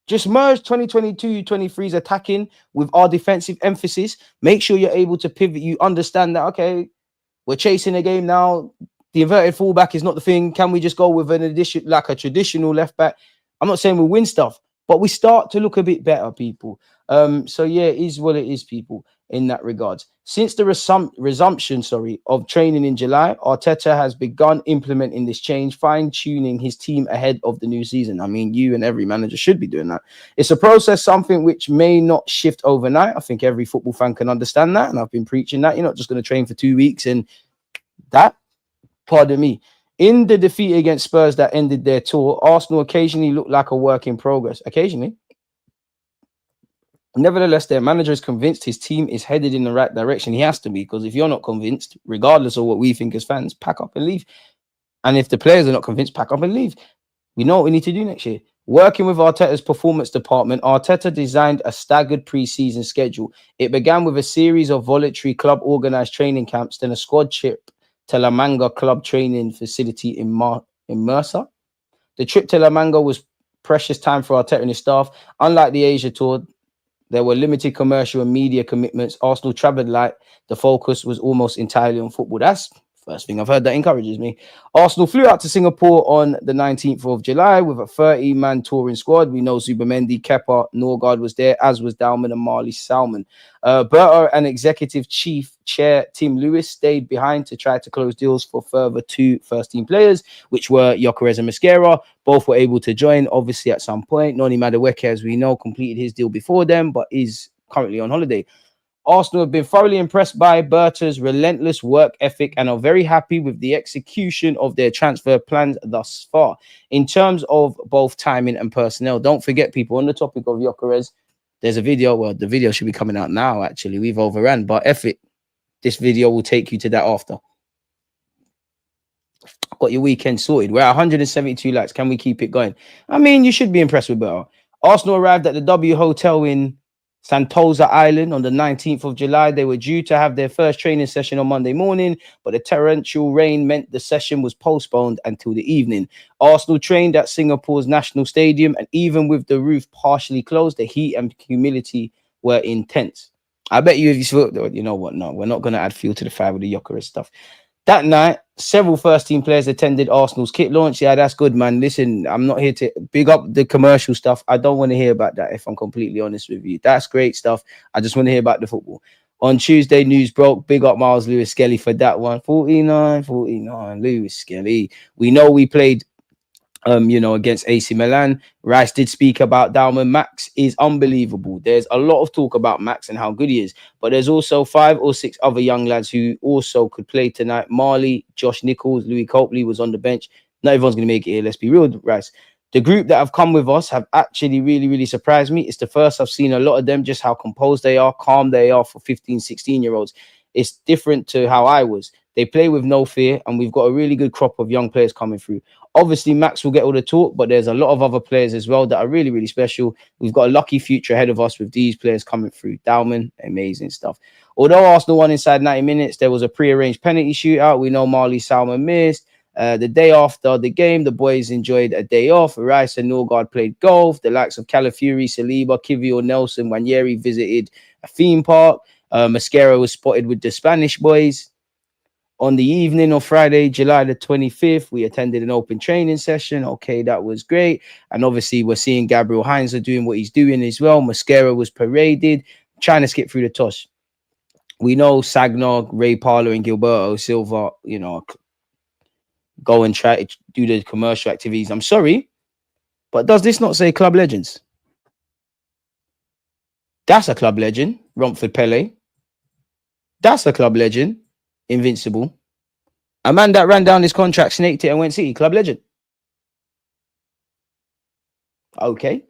Just merge 2022-23's attacking with our defensive emphasis. Make sure you're able to pivot. You understand that, okay, we're chasing a game now. The inverted fullback is not the thing. Can we just go with an addition, like a traditional left back? I'm not saying we'll win stuff, but we start to look a bit better, people. So yeah, it is what it is, people, in that regard. Since the resumption of training in July, Arteta has begun implementing this change, fine-tuning his team ahead of the new season. I mean, you and every manager should be doing that. It's a process, something which may not shift overnight. I think every football fan can understand that, and I've been preaching that. You're not just going to train for 2 weeks and that. Pardon me. In the defeat against Spurs that ended their tour, Arsenal occasionally looked like a work in progress. Occasionally. Nevertheless, their manager is convinced his team is headed in the right direction. He has to be, because if you're not convinced, regardless of what we think as fans, pack up and leave. And if the players are not convinced, pack up and leave. We know what we need to do next year. Working with Arteta's performance department, Arteta designed a staggered pre-season schedule. It began with a series of voluntary club-organized training camps, then a squad trip to La Manga club training facility in Mercer. The trip to La Manga was precious time for Arteta and his staff. Unlike the Asia tour, there were limited commercial and media commitments. Arsenal travelled light. The focus was almost entirely on football. That's the first thing I've heard that encourages me. Arsenal flew out to Singapore on the 19th of July with a 30-man touring squad. We know Zubimendi, Kepa, Norgard was there, as was Dalman and Marley Salmon. Berto and Executive Chief Chair Tim Lewis stayed behind to try to close deals for further 2 first-team players, which were Gyökeres and Mosquera. Both were able to join, obviously, at some point. Noni Madueke, as we know, completed his deal before them, but is currently on holiday. Arsenal have been thoroughly impressed by Berta's relentless work ethic and are very happy with the execution of their transfer plans thus far. In terms of both timing and personnel, don't forget, people, on the topic of Gyökeres, there's a video. Well, the video should be coming out now, actually. We've overran, but F it. This video will take you to that after. Got your weekend sorted. We're at 172 likes. Can we keep it going? I mean, you should be impressed with Berta. Arsenal arrived at the W Hotel in Sentosa Island on the 19th of July. They were due to have their first training session on Monday morning, but the torrential rain meant the session was postponed until the evening. Arsenal trained at Singapore's National Stadium, and even with the roof partially closed, the heat and humidity were intense. I bet you, if you saw, you know what? No, we're not going to add fuel to the fire with the Gyökeres stuff. That night, several first-team players attended Arsenal's kit launch. Yeah, that's good, man. Listen, I'm not here to big up the commercial stuff. I don't want to hear about that, if I'm completely honest with you. That's great stuff. I just want to hear about the football. On Tuesday, news broke. Big up Miles Lewis-Skelly for that one. 49, Lewis-Skelly. We know we played against AC Milan. Rice did speak about Dalman. Max is unbelievable. There's a lot of talk about Max and how good he is, but there's also 5 or 6 other young lads who also could play tonight. Marley, Josh Nichols, Louis Copley was on the bench. Not everyone's going to make it here. Let's be real, Rice. The group that have come with us have actually really, really surprised me. It's the first I've seen a lot of them, just how composed they are, calm they are for 15, 16-year-olds. It's different to how I was. They play with no fear, and we've got a really good crop of young players coming through. Obviously, Max will get all the talk, but there's a lot of other players as well that are really, really special. We've got a lucky future ahead of us with these players coming through. Dalman, amazing stuff. Although Arsenal won inside 90 minutes, there was a pre-arranged penalty shootout. We know Marley Salmon missed. The day after the game, the boys enjoyed a day off. Rice and Norgard played golf. The likes of Calafiori, Saliba, Kivio, Nelson, Wanyeri visited a theme park. Mascara was spotted with the Spanish boys. On the evening of Friday, July the 25th, we attended an open training session. Okay, that was great. And obviously, we're seeing Gabriel Heinze doing what he's doing as well. Mascara was paraded, trying to skip through the toss. We know Sagnog, Ray Parlour, and Gilberto Silva, go and try to do the commercial activities. I'm sorry, but does this not say club legends? That's a club legend, Romford Pele. That's a club legend, Invincible. A man that ran down his contract, snaked it, and went City, club legend. Okay.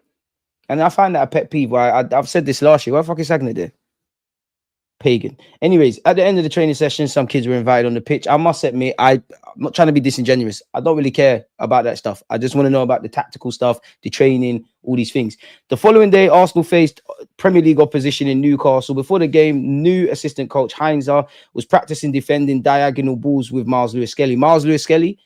And I find that a pet peeve. I've said this last year. What the fuck is Sagna there? Pagan. Anyways, at the end of the training session, some kids were invited on the pitch. I must admit, I'm not trying to be disingenuous. I don't really care about that stuff. I just want to know about the tactical stuff, the training, all these things. The following day, Arsenal faced Premier League opposition in Newcastle. Before the game, new assistant coach Heinze was practicing defending diagonal balls with Miles Lewis-Skelly. Miles Lewis-Skelly,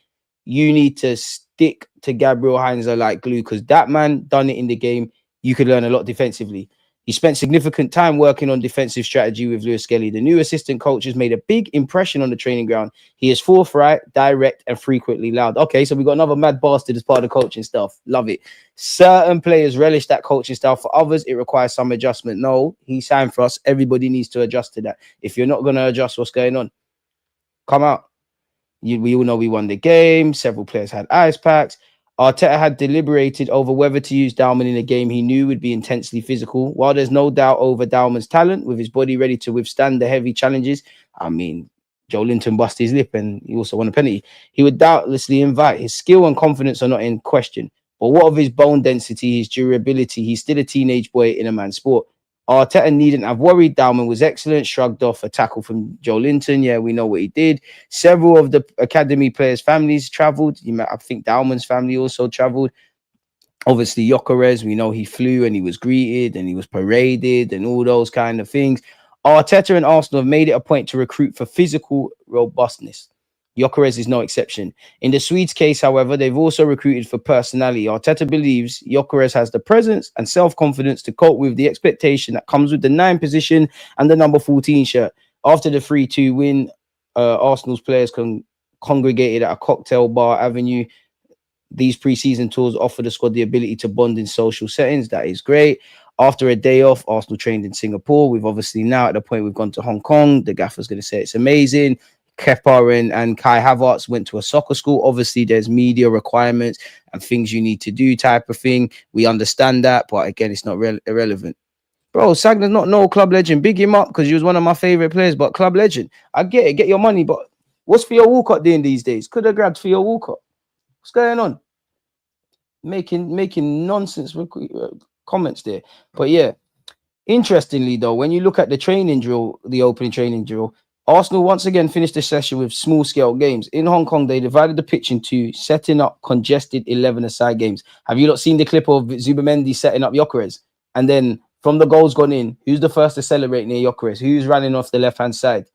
you need to stick to Gabriel Heinze like glue, because that man done it in the game. You could learn a lot defensively. He spent significant time working on defensive strategy with Lewis-Skelly. The new assistant coach has made a big impression on the training ground. He is forthright, direct, and frequently loud. Okay, so we got another mad bastard as part of the coaching staff. Love it. Certain players relish that coaching style. For others, it requires some adjustment. No, he signed for us. Everybody needs to adjust to that. If you're not going to adjust, what's going on? Come out. We all know we won the game. Several players had ice packs. Arteta had deliberated over whether to use Dalman in a game he knew would be intensely physical. While there's no doubt over Dalman's talent, with his body ready to withstand the heavy challenges, I mean, Joe Linton busted his lip and he also won a penalty. He would doubtlessly invite. His skill and confidence are not in question. But what of his bone density, his durability? He's still a teenage boy in a man's sport. Arteta needn't have worried. Dalman was excellent, shrugged off a tackle from Joe Linton. Yeah, we know what he did. Several of the academy players' families travelled. I think Dalman's family also travelled. Obviously, Gyökeres, we know he flew and he was greeted and he was paraded and all those kind of things. Arteta and Arsenal have made it a point to recruit for physical robustness. Gyökeres is no exception. In the Swedes' case, however, they've also recruited for personality. Arteta believes Gyökeres has the presence and self-confidence to cope with the expectation that comes with the 9 position and the number 14 shirt. After the 3-2 win, Arsenal's players congregated at a cocktail bar avenue. These pre-season tours offer the squad the ability to bond in social settings. That is great. After a day off, Arsenal trained in Singapore. We've obviously now at the point we've gone to Hong Kong. The gaffer's going to say it's amazing. Kepa and Kai Havertz went to a soccer school. Obviously, there's media requirements and things you need to do type of thing. We understand that, but again, it's not irrelevant. Bro, Sagner's not no club legend. Big him up because he was one of my favorite players, but club legend. I get it. Get your money, but what's Theo Walcott doing these days? Could have grabbed Theo Walcott. What's going on? Making nonsense comments there. But yeah, interestingly though, when you look at the training drill, the opening training drill, Arsenal once again finished the session with small scale games. In Hong Kong, they divided the pitch into setting up congested 11-a-side games. Have you not seen the clip of Zubamendi setting up Gyökeres? And then from the goals gone in, who's the first to celebrate near Gyökeres? Who's running off the left-hand side?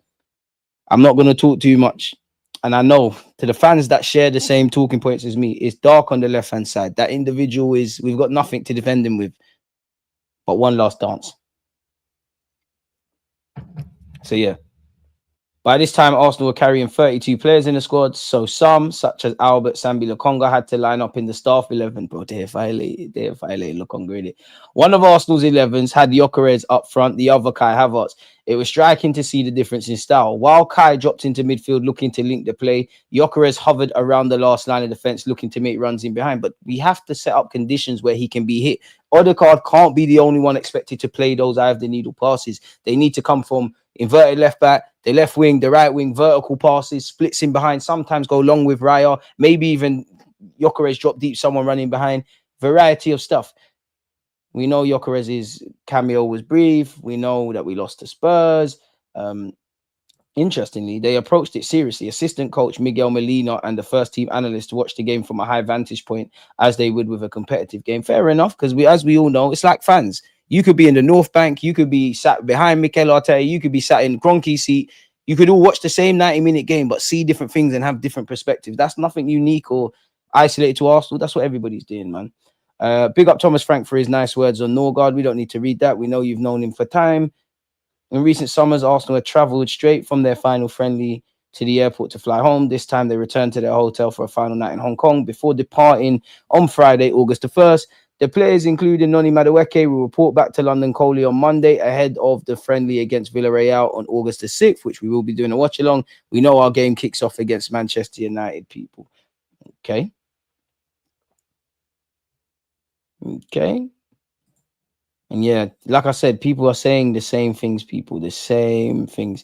I'm not going to talk too much. And I know to the fans that share the same talking points as me, it's dark on the left-hand side. That individual we've got nothing to defend him with. But one last dance. So yeah. By this time, Arsenal were carrying 32 players in the squad. So some, such as Albert Sambi Lokonga, had to line up in the staff 11. Bro, they're violated Lokonga, really. One of Arsenal's 11s had Gyökeres up front, the other Kai Havertz. It was striking to see the difference in style. While Kai dropped into midfield looking to link the play, Gyökeres hovered around the last line of defense looking to make runs in behind. But we have to set up conditions where he can be hit. Odegaard can't be the only one expected to play those eye-of-the-needle passes. They need to come from inverted left back, the left wing, the right wing, vertical passes, splits in behind, sometimes go long with Raya, maybe even Gyökeres drop deep, someone running behind, variety of stuff. We know Gyökeres' cameo was brief. We know that we lost to Spurs. Interestingly, they approached it seriously. Assistant coach Miguel Molina and the first team analysts watched the game from a high vantage point as they would with a competitive game. Fair enough, because as we all know, it's like fans. You could be in the North Bank. You could be sat behind Mikel Arteta. You could be sat in Kroenke's seat. You could all watch the same 90-minute game, but see different things and have different perspectives. That's nothing unique or isolated to Arsenal. That's what everybody's doing, man. Big up Thomas Frank for his nice words on Norgard. We don't need to read that. We know you've known him for time. In recent summers, Arsenal had travelled straight from their final friendly to the airport to fly home. This time, they returned to their hotel for a final night in Hong Kong before departing on Friday, August the 1st. The players, including Noni Madueke, will report back to London Coley on Monday ahead of the friendly against Villarreal on August the 6th, which we will be doing a watch-along. We know our game kicks off against Manchester United, people. Okay. And yeah, like I said, people are saying the same things, the same things.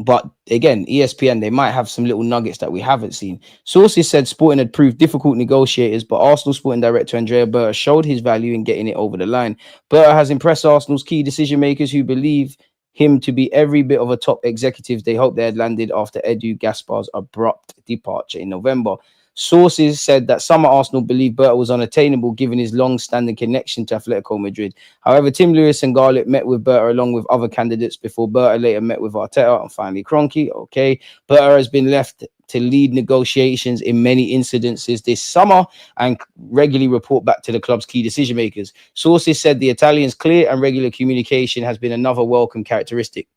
But again, ESPN, they might have some little nuggets that we haven't seen. Sources said Sporting had proved difficult negotiators, but Arsenal Sporting director Andrea Berta showed his value in getting it over the line. Berta has impressed Arsenal's key decision makers who believe him to be every bit of a top executive they hoped they had landed after Edu Gaspar's abrupt departure in November. Sources said that some at Arsenal believed Berta was unattainable given his long-standing connection to Atletico Madrid. However, Tim Lewis and Garlick met with Berta along with other candidates before Berta later met with Arteta and finally Kroenke. Okay, Berta has been left to lead negotiations in many incidences this summer and regularly report back to the club's key decision makers. Sources said the Italians' clear and regular communication has been another welcome characteristic.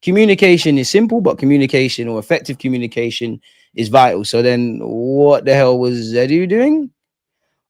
Communication is simple, but communication or effective communication is vital. So then what the hell was Edu doing?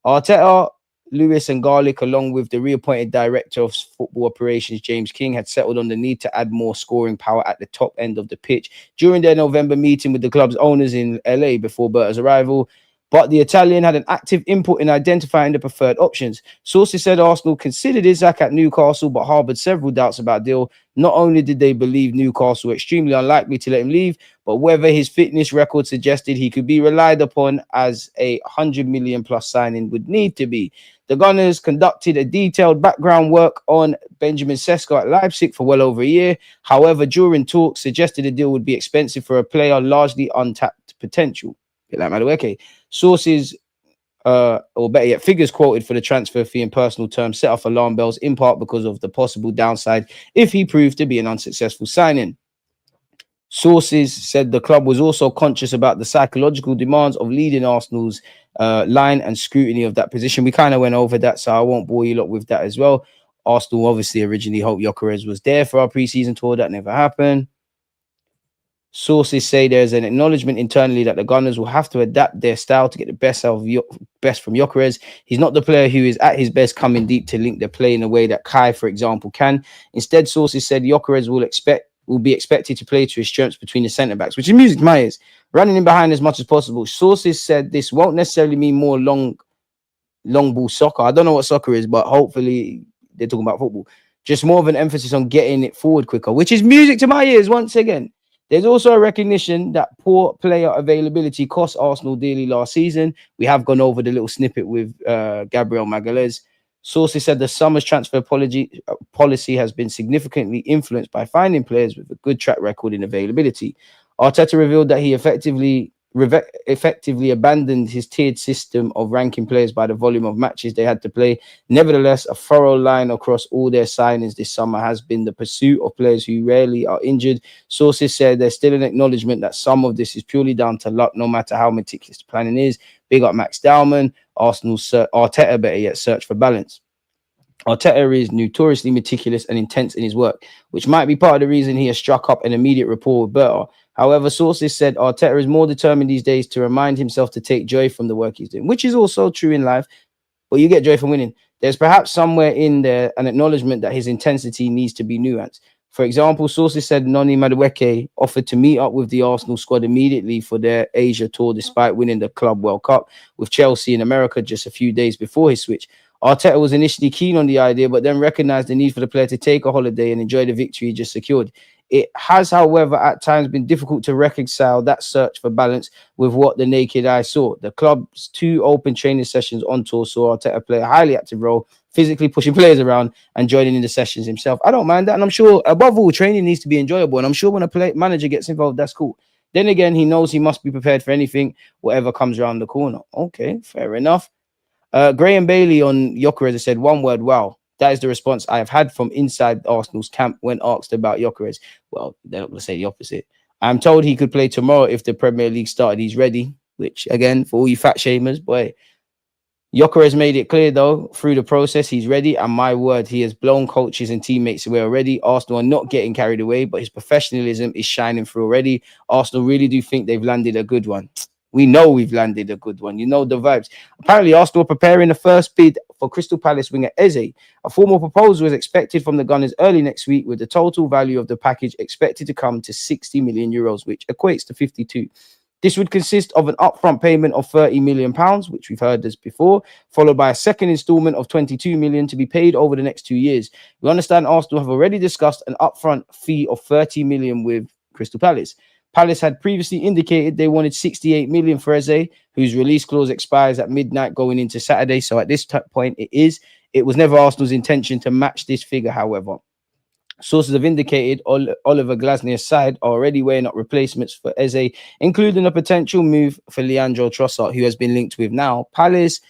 Arteta, Lewis and Garlick, along with the reappointed director of football operations, James King, had settled on the need to add more scoring power at the top end of the pitch during their November meeting with the club's owners in LA before Berta's arrival. But the Italian had an active input in identifying the preferred options. Sources said Arsenal considered Isak at Newcastle, but harbored several doubts about deal. Not only did they believe Newcastle were extremely unlikely to let him leave, but whether his fitness record suggested he could be relied upon as a 100 million plus signing would need to be. The Gunners conducted a detailed background work on Benjamin Sesko at Leipzig for well over a year. However, during talks, suggested the deal would be expensive for a player largely untapped potential. Like Madueke. Sources, or better yet, figures quoted for the transfer fee in personal terms set off alarm bells, in part because of the possible downside if he proved to be an unsuccessful signing. Sources said the club was also conscious about the psychological demands of leading Arsenal's line and scrutiny of that position. We kind of went over that, so I won't bore you lot with that as well. Arsenal obviously originally hoped Gyökeres was there for our preseason tour. That never happened. Sources say there's an acknowledgement internally that the Gunners will have to adapt their style to get the best from Gyökeres. He's not the player who is at his best coming deep to link the play in a way that Kai, for example, can. Instead, sources said Gyökeres will be expected to play to his strengths between the centre-backs, which is music to my ears, running in behind as much as possible. Sources said this won't necessarily mean more long ball soccer. I don't know what soccer is, but hopefully they're talking about football. just more of an emphasis on getting it forward quicker, which is music to my ears once again. There's also a recognition that poor player availability cost Arsenal dearly last season. We have gone over the little snippet with Gabriel Magalhaes. Sources said the summer's transfer policy has been significantly influenced by finding players with a good track record in availability. Arteta revealed that he effectively abandoned his tiered system of ranking players by the volume of matches they had to play. Nevertheless, a thorough line across all their signings this summer has been the pursuit of players who rarely are injured. Sources said there's still an acknowledgement that some of this is purely down to luck, no matter how meticulous the planning is. Big up Max Dowman. Arteta better yet search for balance. Arteta is notoriously meticulous and intense in his work, which might be part of the reason he has struck up an immediate rapport with Berta. However, sources said Arteta is more determined these days to remind himself to take joy from the work he's doing, which is also true in life, but you get joy from winning. There's perhaps somewhere in there an acknowledgement that his intensity needs to be nuanced. For example, sources said Noni Madueke offered to meet up with the Arsenal squad immediately for their Asia tour despite winning the Club World Cup with Chelsea in America just a few days before his switch. Arteta was initially keen on the idea, but then recognized the need for the player to take a holiday and enjoy the victory he just secured. It has, however, at times been difficult to reconcile that search for balance with what the naked eye saw. The club's 2 open training sessions on tour saw Arteta play a highly active role, physically pushing players around and joining in the sessions himself. I don't mind that, and I'm sure, above all, training needs to be enjoyable, and I'm sure when a manager gets involved, that's cool. Then again, he knows he must be prepared for anything, whatever comes around the corner. Okay, fair enough. Graham Bailey on Gyökeres said, one word, wow. That is the response I have had from inside Arsenal's camp when asked about Gyökeres. Well, they're not going to say the opposite. I'm told he could play tomorrow if the Premier League started. He's ready, which, again, for all you fat shamers, boy. Gyökeres made it clear, though, through the process, he's ready. And my word, he has blown coaches and teammates away already. Arsenal are not getting carried away, but his professionalism is shining through already. Arsenal really do think they've landed a good one. We know we've landed a good one. You know the vibes. Apparently, Arsenal are preparing the first bid for Crystal Palace winger Eze. A formal proposal is expected from the Gunners early next week, with the total value of the package expected to come to 60 million euros, which equates to 52. This would consist of an upfront payment of £30 million, which we've heard this before, followed by a second instalment of 22 million to be paid over the next 2 years. We understand Arsenal have already discussed an upfront fee of 30 million with Crystal Palace. Palace had previously indicated they wanted 68 million for Eze, whose release clause expires at midnight going into Saturday. So at this point, it was never Arsenal's intention to match this figure, however. Sources have indicated Oliver Glasner's side are already weighing up replacements for Eze, including a potential move for Leandro Trossard, who has been linked with now Palace,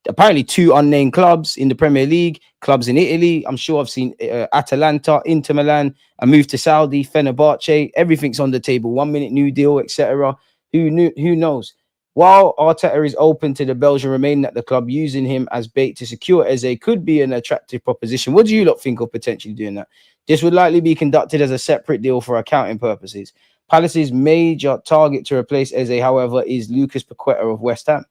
apparently 2 unnamed clubs in the Premier League, clubs in Italy. I'm sure I've seen Atalanta, Inter Milan, a move to Saudi, Fenerbahce. Everything's on the table. 1 minute new deal, etc. Who knows? While Arteta is open to the Belgian remaining at the club, using him as bait to secure Eze could be an attractive proposition. What do you lot think of potentially doing that? This would likely be conducted as a separate deal for accounting purposes. Palace's major target to replace Eze, however, is Lucas Paqueta of West Ham.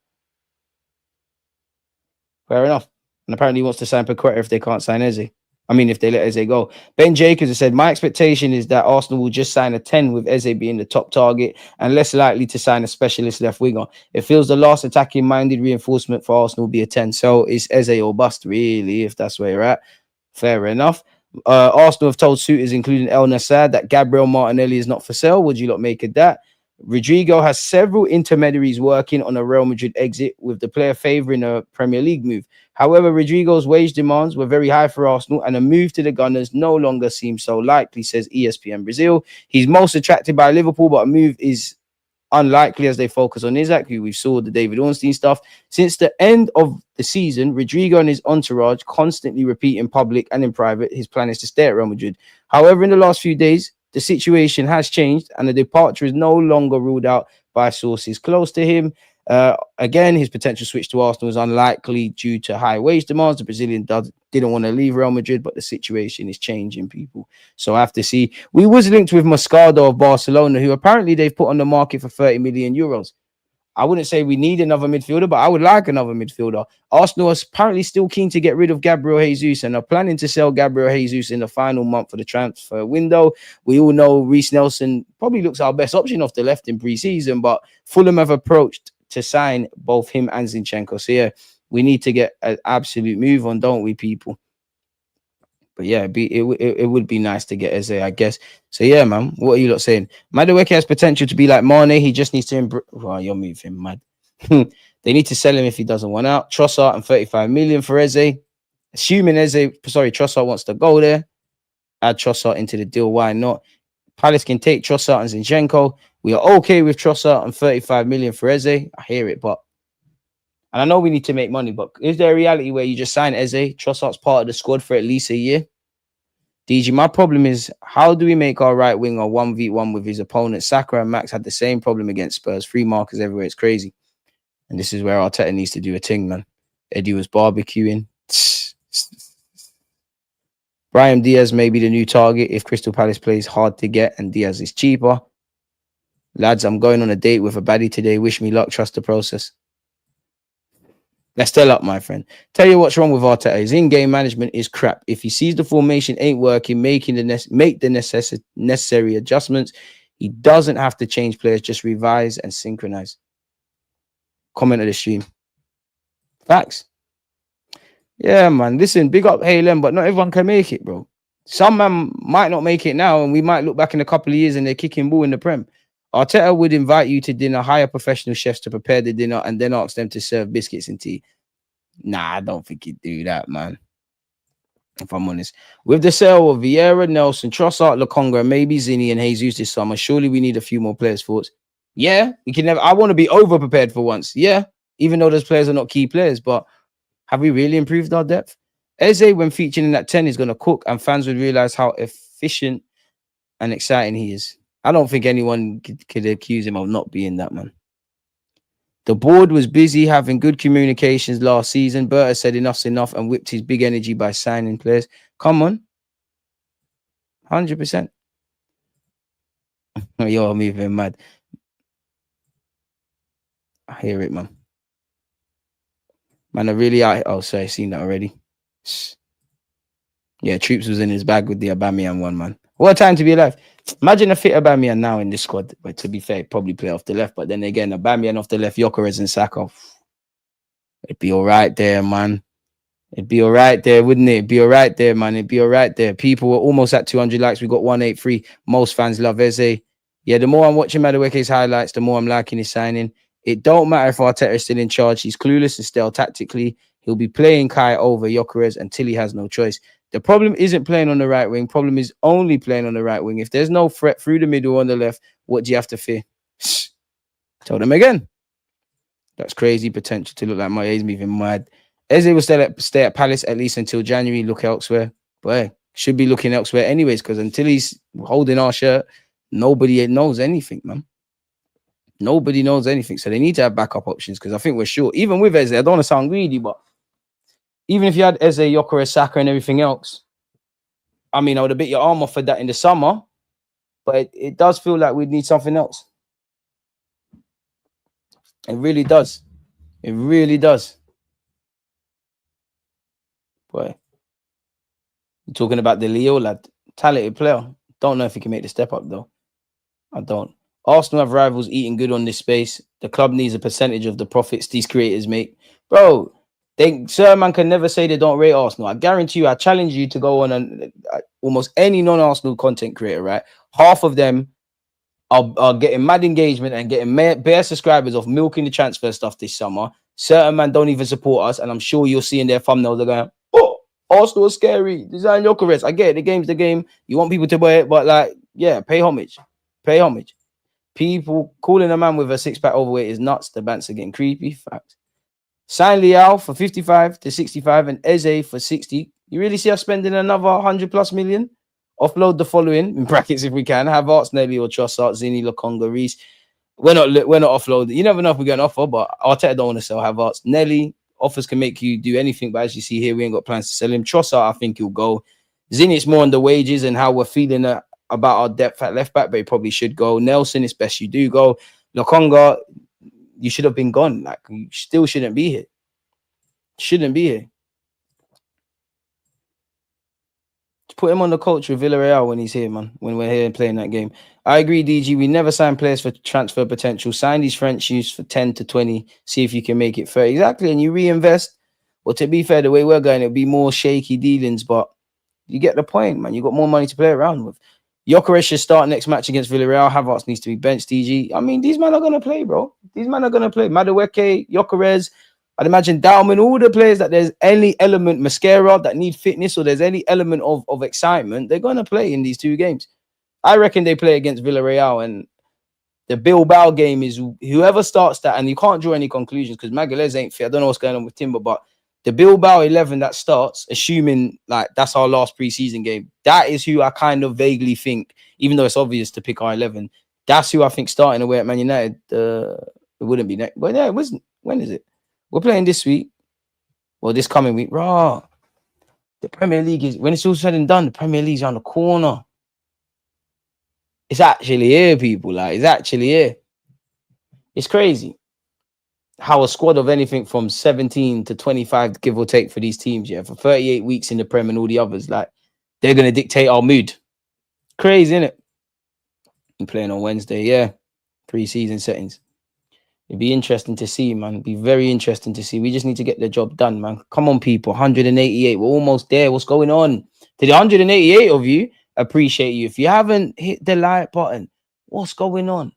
Fair enough. And apparently he wants to sign Paqueta if they can't sign Eze. I mean, if they let Eze go. Ben Jacobs has said, my expectation is that Arsenal will just sign a 10 with Eze being the top target and less likely to sign a specialist left winger. It feels the last attacking-minded reinforcement for Arsenal will be a 10. So it's Eze or bust, really, if that's where you're at. Fair enough. Arsenal have told suitors, including El Nassr, that Gabriel Martinelli is not for sale. Would you lot make of that? Rodrygo has several intermediaries working on a Real Madrid exit, with the player favouring a Premier League move. However, Rodrygo's wage demands were very high for Arsenal, and a move to the Gunners no longer seems so likely, says ESPN Brazil. He's most attracted by Liverpool, but a move is unlikely as they focus on Isak, who we saw the David Ornstein stuff. Since the end of the season, Rodrygo and his entourage constantly repeat in public and in private his plan is to stay at Real Madrid. However, in the last few days, the situation has changed and the departure is no longer ruled out by sources close to him. Again, his potential switch to Arsenal is unlikely due to high wage demands. The Brazilian didn't want to leave Real Madrid, but the situation is changing, people. So I have to see. We was linked with Moscardo of Barcelona, who apparently they've put on the market for 30 million euros. I wouldn't say we need another midfielder, but I would like another midfielder. Arsenal is apparently still keen to get rid of Gabriel Jesus and are planning to sell Gabriel Jesus in the final month of the transfer window. We all know Reece Nelson probably looks our best option off the left in pre-season, but Fulham have approached to sign both him and Zinchenko. So yeah, we need to get an absolute move on, don't we, people? But yeah, it would be nice to get Eze, I guess. So yeah, man. What are you lot saying? Madueke has potential to be like Mane. He just needs to Well, you're moving mad. They need to sell him if he doesn't want out. Trossard and 35 million for Eze. Assuming Trossard wants to go there. Add Trossard into the deal. Why not? Palace can take Trossard and Zinchenko. We are okay with Trossard and 35 million for Eze. I hear it, but and I know we need to make money, but is there a reality where you just sign Eze, Trossard's part of the squad for at least a year? DG, my problem is, how do we make our right winger 1v1 with his opponent? Saka and Max had the same problem against Spurs. 3 markers everywhere. It's crazy. And this is where Arteta needs to do a thing, man. Eddie was barbecuing. Brahim Diaz may be the new target if Crystal Palace plays hard to get and Diaz is cheaper. Lads, I'm going on a date with a baddie today. Wish me luck. Trust the process. Let's tell up, my friend. Tell you what's wrong with Arteta. His in-game management is crap. If he sees the formation ain't working, make the necessary adjustments. He doesn't have to change players, just revise and synchronize. Comment of the stream. Facts. Yeah, man. Listen, big up Halem, but not everyone can make it, bro. Some man might not make it now, and we might look back in a couple of years and they're kicking ball in the Prem. Arteta would invite you to dinner, hire professional chefs to prepare the dinner, and then ask them to serve biscuits and tea. Nah, I don't think he'd do that, man. If I'm honest. With the sale of Vieira, Nelson, Trossard, Lokonga, and maybe Zinni and Jesus this summer, surely we need a few more players for us. Yeah, we can never. I want to be over-prepared for once. Yeah, even though those players are not key players, but have we really improved our depth? Eze, when featuring in that 10, is going to cook, and fans would realize how efficient and exciting he is. I don't think anyone could accuse him of not being that, man. The board was busy having good communications last season. Berta said enough's enough and whipped his big energy by signing players. Come on. 100%. You're moving mad. I hear it, man. Man, I really... Oh, sorry, I've seen that already. Yeah, Troops was in his bag with the Aubameyang one, man. What a time to be alive. Imagine a fit Aubameyang now in this squad. But to be fair, he'd probably play off the left. But then again, Aubameyang off the left, Gyökeres and Saka. It'd be all right there, man. It'd be all right there, wouldn't it? It'd be all right there, man. It'd be all right there. People were almost at 200 likes. We got 183. Most fans love Eze. Yeah, the more I'm watching Madueke's highlights, the more I'm liking his signing. It don't matter if Arteta is still in charge. He's clueless and stale tactically. He'll be playing Kai over Gyökeres until he has no choice. The problem isn't playing on the right wing. Problem is only playing on the right wing. If there's no threat through the middle on the left, what do you have to fear? Tell them again. That's crazy potential to look like my age moving mad. Eze will stay at Palace at least until January. Look elsewhere. But hey, should be looking elsewhere anyways, because until he's holding our shirt, nobody knows anything, man. Nobody knows anything. So they need to have backup options because I think we're short. Even with Eze, I don't want to sound greedy, but even if you had Eze, Gyökeres, Saka, and everything else, I mean, I would have bit your arm off for that in the summer, but it does feel like we'd need something else. It really does. It really does. Boy, you're talking about the Leo lad, talented player. Don't know if he can make the step up though. I don't. Arsenal have rivals eating good on this space. The club needs a percentage of the profits these creators make. Bro, Sir Man can never say they don't rate Arsenal. I guarantee you, I challenge you to go on almost any non-Arsenal content creator, right? Half of them are getting mad engagement and getting bare subscribers off milking the transfer stuff this summer. Certain man don't even support us, and I'm sure you'll see in their thumbnails they're going, oh, Arsenal is scary. Design Gyökeres. I get it. The game's the game. You want people to buy it, but like, yeah, pay homage. Pay homage. People calling a man with a six-pack overweight is nuts. The bants are getting creepy. Fact. Sign Liao for 55 to 65 and Eze for 60. You really see us spending another 100+ million? Offload the following in brackets if we can. Havertz, Nelly or Trossard, Zinni, Lokonga, Reese. We're not offloading. You never know if we're going to offer, but Arteta don't want to sell Havertz. Nelly, offers can make you do anything, but as you see here, we ain't got plans to sell him. Trossard, I think he'll go. Zinni, it's more on the wages and how we're feeling about our depth at left back, but he probably should go. Nelson, it's best you do go. Lokonga, you should have been gone. Like, you still shouldn't be here. Shouldn't be here. Just put him on the coach with Villarreal when he's here, man. When we're here and playing that game. I agree, DG. We never sign players for transfer potential. Sign these French youths for 10 to 20. See if you can make it fair. Exactly. And you reinvest. Well, to be fair, the way we're going, it'll be more shaky dealings, but You get the point, man. You got more money to play around with. Gyökeres should start next match against Villarreal. Havertz needs to be benched, DG. I mean, these men are going to play, bro. These men are going to play. Madueke, Gyökeres, I'd imagine Dalman, all the players that there's any element, Mascara, that need fitness or there's any element of excitement, they're going to play in these 2 games. I reckon they play against Villarreal, and the Bilbao game is whoever starts that, and you can't draw any conclusions because Magalhaes ain't fit. I don't know what's going on with Timber, but the Bilbao 11 that starts, assuming like that's our last preseason game, that is who I kind of vaguely think, even though it's obvious to pick our 11, that's who I think starting away at Man United. It wouldn't be next, but yeah, it wasn't. When is it? We're playing this week. Well, this coming week. Raw. The Premier League is, when it's all said and done, the Premier League's around the corner. It's actually here, people. Like, it's actually here. It's crazy how a squad of anything from 17 to 25, give or take, for these teams, yeah, for 38 weeks in the Prem and all the others, like, they're going to dictate our mood. Crazy, isn't it? I'm playing on Wednesday, yeah. Pre-season settings. It'd be interesting to see, man. It'd be very interesting to see. We just need to get the job done, man. Come on, people. 188. We're almost there. What's going on? To the 188 of you, appreciate you. If you haven't hit the like button, what's going on?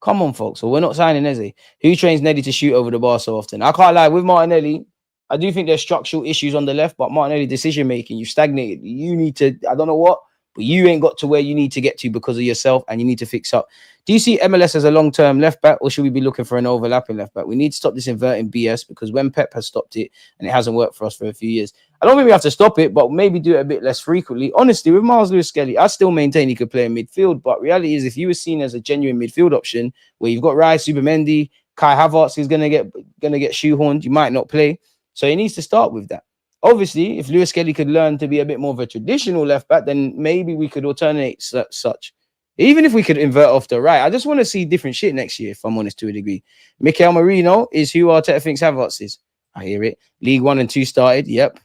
Come on, folks. So we're not signing Eze. Who trains Nelly to shoot over the bar so often? I can't lie. With Martinelli, I do think there's structural issues on the left, but Martinelli, decision-making, you stagnated. You need to, I don't know what, but you ain't got to where you need to get to because of yourself, and you need to fix up. Do you see MLS as a long-term left back, or should we be looking for an overlapping left back? We need to stop this inverting BS, because when Pep has stopped it, and it hasn't worked for us for a few years, I don't think we have to stop it, but maybe do it a bit less frequently. Honestly, with Miles Lewis-Skelly, I still maintain he could play in midfield, but reality is, if you were seen as a genuine midfield option, where you've got Rice, Subamendi, Kai Havertz is gonna get shoehorned, you might not play. So he needs to start with that. Obviously, if Lewis-Skelly could learn to be a bit more of a traditional left back, then maybe we could alternate such. Even if we could invert off the right, I just want to see different shit next year, if I'm honest, to a degree. Mikel Merino is who Arteta thinks Havertz is. I hear it. League 1 and 2 started. Yep.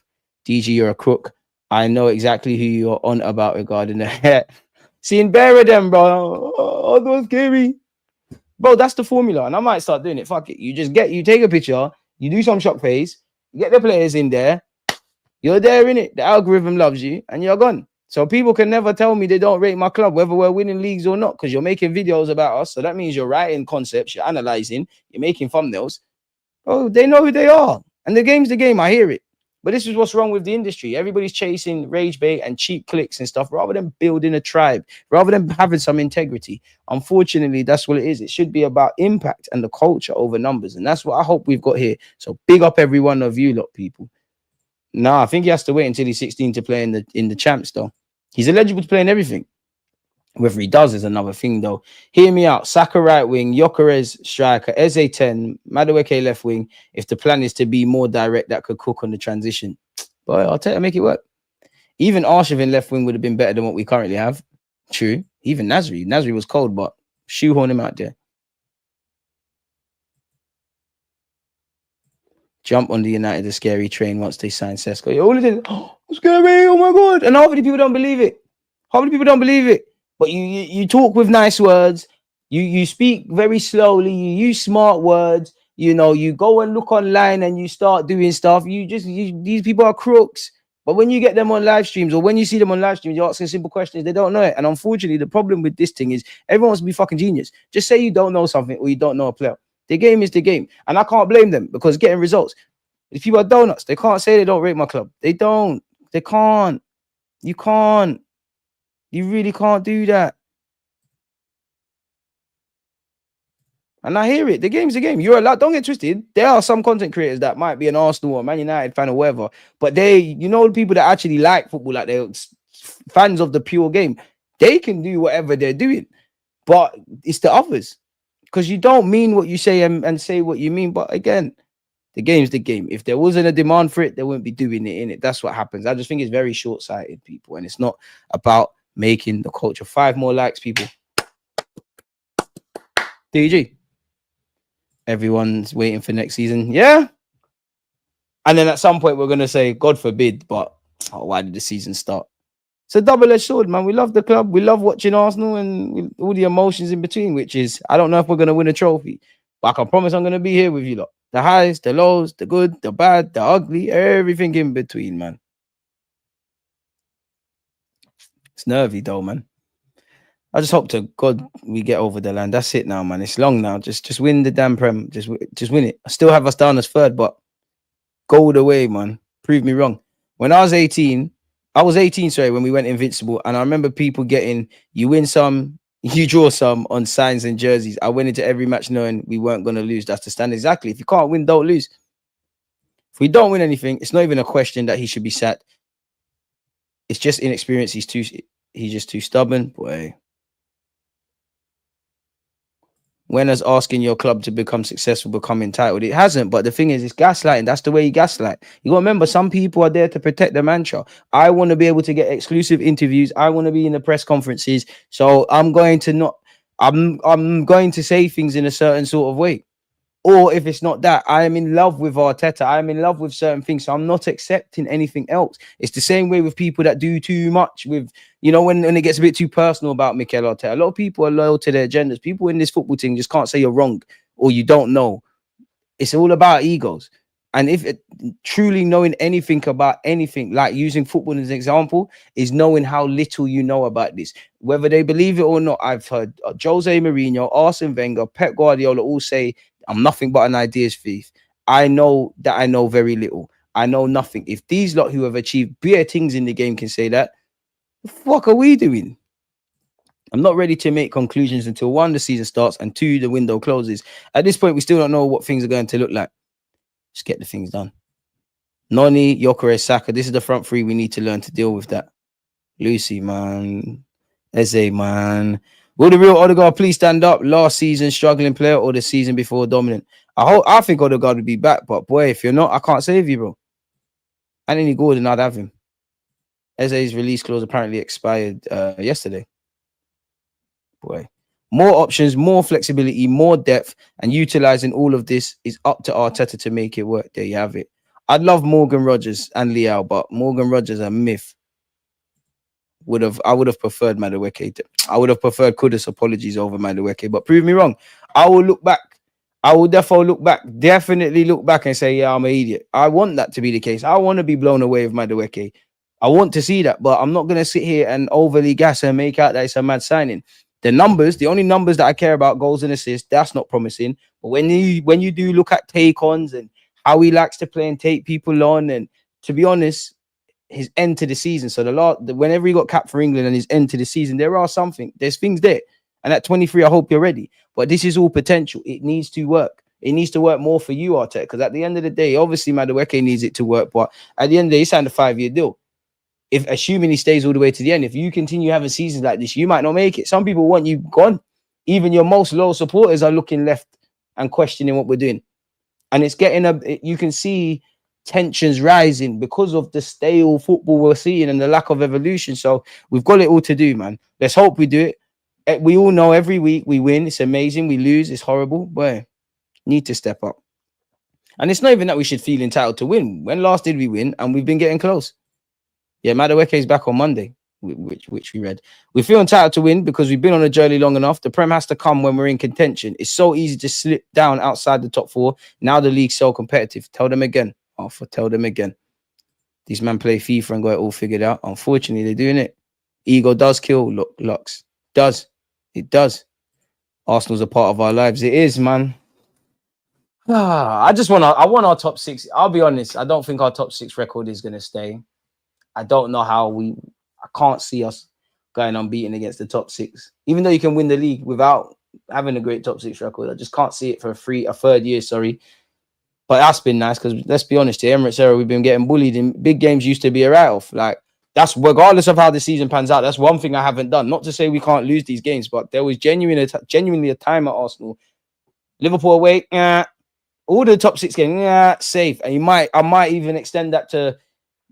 DG, you're a crook. I know exactly who you're on about regarding that. Seeing bare of them, bro. Oh, that was scary. Bro, that's the formula. And I might start doing it. Fuck it. You take a picture, you do some shock phase, you get the players in there, you're there, innit? The algorithm loves you, and you're gone. So people can never tell me they don't rate my club, whether we're winning leagues or not, because you're making videos about us. So that means you're writing concepts, you're analyzing, you're making thumbnails. Oh, they know who they are. And the game's the game. I hear it. But this is what's wrong with the industry. Everybody's chasing rage bait and cheap clicks and stuff rather than building a tribe, rather than having some integrity. Unfortunately, that's what it is. It should be about impact and the culture over numbers. And that's what I hope we've got here. So big up every one of you lot, people. No, I think he has to wait until he's 16 to play in the champs, though. He's eligible to play in everything. Whether he does is another thing, though. Hear me out. Saka right wing, Gyökeres striker, Eze 10, Madueke left wing. If the plan is to be more direct, that could cook on the transition. But I'll tell you, make it work. Even Arshavin left wing would have been better than what we currently have. True. Even Nasri. Nasri was cold, but shoehorn him out there. Jump on the United, the scary train once they sign Sesko. All it is, oh, scary, oh my God. And half of the people don't believe it. Half of the people don't believe it. But you talk with nice words. You speak very slowly. You use smart words. You know, you go and look online and you start doing stuff. These people are crooks. But when you get them on live streams, or when you see them on live streams, you're asking simple questions, they don't know it. And unfortunately, the problem with this thing is everyone wants to be fucking genius. Just say you don't know something or you don't know a player. The game is the game. And I can't blame them, because getting results. If people are donuts, they can't say they don't rate my club. They don't. They can't. You can't. You really can't do that. And I hear it. The game's the game. You're allowed. Don't get twisted. There are some content creators that might be an Arsenal or Man United fan or whatever, but the people that actually like football, like they're fans of the pure game, they can do whatever they're doing. But it's the others, because you don't mean what you say and say what you mean. But again, the game's the game. If there wasn't a demand for it, they wouldn't be doing it in it. That's what happens. I just think it's very short-sighted, people, and it's not about making the culture. 5 more likes, people. DG. Everyone's waiting for next season. Yeah. And then at some point we're going to say, God forbid, but why did the season start? It's a double-edged sword, man. We love the club. We love watching Arsenal and all the emotions in between, which is, I don't know if we're going to win a trophy, but I can promise I'm going to be here with you lot. The highs, the lows, the good, the bad, the ugly, everything in between, man. It's nervy though, man. I just hope to God we get over the line. That's it now, man. It's long now. Just win the damn Prem. Just win it. I still have us down as third, but go the way, man. Prove me wrong. When I was 18, sorry, when we went invincible, and I remember people getting, you win some, you draw some on signs and jerseys. I went into every match knowing we weren't going to lose. That's the stand. Exactly. If you can't win, don't lose. If we don't win anything, it's not even a question that he should be sacked. It's just inexperience. He's just too stubborn. Boy. When has asking your club to become successful become entitled? It hasn't, but the thing is, it's gaslighting. That's the way you gaslight. You got to remember, some people are there to protect the mantra. I want to be able to get exclusive interviews. I want to be in the press conferences. So I'm going to say things in a certain sort of way. Or if it's not that, I am in love with Arteta. I am in love with certain things. So I'm not accepting anything else. It's the same way with people that do too much with, when it gets a bit too personal about Mikel Arteta. A lot of people are loyal to their agendas. People in this football team just can't say you're wrong or you don't know. It's all about egos. And if truly knowing anything about anything, like using football as an example, is knowing how little you know about this. Whether they believe it or not, I've heard Jose Mourinho, Arsene Wenger, Pep Guardiola all say, I'm nothing but an ideas thief. I know that I know very little. I know nothing. If these lot who have achieved bigger things in the game can say that, the fuck are we doing? I'm not ready to make conclusions until 1, the season starts, and 2, the window closes. At this point, we still don't know what things are going to look like. Just get the things done. Noni, Gyökeres, Saka. This is the front three. We need to learn to deal with that. Lucy, man. Eze, man. Will the real Odegaard please stand up? Last season struggling player or the season before dominant? I think Odegaard would be back, but boy, if you're not, I can't save you, bro. Anthony Gordon, I'd have him. Eze's release clause apparently expired yesterday. Boy. More options, more flexibility, more depth, and utilizing all of this is up to Arteta to make it work. There you have it. I'd love Morgan Rogers and Leao, but Morgan Rogers a myth. I would have preferred Madueke. I would have preferred Kudus apologies over Madueke, but prove me wrong. I will look back. I will definitely look back and say, yeah, I'm an idiot. I want that to be the case. I want to be blown away with Madueke. I want to see that, but I'm not going to sit here and overly gas and make out that it's a mad signing. The only numbers that I care about, goals and assists, that's not promising. But when you do look at take-ons and how he likes to play and take people on, and to be honest, his end to the season. So whenever he got capped for England and his end to the season, there's things there. And at 23, I hope you're ready. But this is all potential. It needs to work. It needs to work more for you, Arteta, because at the end of the day, obviously Madueke needs it to work. But at the end of the day, he signed a 5-year deal. If assuming he stays all the way to the end, if you continue having seasons like this, you might not make it. Some people want you gone. Even your most loyal supporters are looking left and questioning what we're doing. And it's you can see tensions rising because of the stale football we're seeing and the lack of evolution. So we've got it all to do, man. Let's hope we do it. We all know every week we win. It's amazing. We lose. It's horrible. But need to step up. And it's not even that we should feel entitled to win. When last did we win? And we've been getting close. Yeah, Madueke is back on Monday, which we read. We feel entitled to win because we've been on a journey long enough. The Prem has to come when we're in contention. It's so easy to slip down outside the top 4. Now the league's so competitive. Tell them again. Tell them again. These men play FIFA and got it all figured out. Unfortunately, they're doing it. Ego does kill Lux. It does. Arsenal's a part of our lives. It is, man. I want our top 6. I'll be honest. I don't think our top 6 record is going to stay. I don't know how I can't see us going unbeaten against the top 6. Even though you can win the league without having a great top 6 record, I just can't see it for a third year, sorry. But that's been nice because let's be honest, the Emirates era, we've been getting bullied in big games used to be a write-off. Like, that's regardless of how the season pans out. That's one thing I haven't done. Not to say we can't lose these games, but there was genuinely a time at Arsenal. Liverpool away, all the top 6 games, safe. And I might even extend that to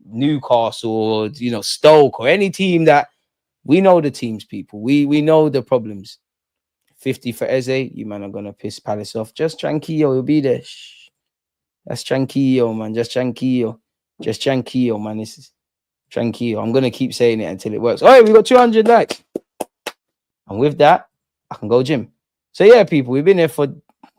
Newcastle or Stoke or any team that we know the teams, people. We know the problems. 50 for Eze, you man are gonna piss Palace off. Just tranquillo, you'll be there. Shh. That's tranquillo, man. Just tranquillo, man. This is tranquillo. I'm gonna keep saying it until it works. Oh, we got 200 likes, and with that, I can go gym. So yeah, people, we've been here for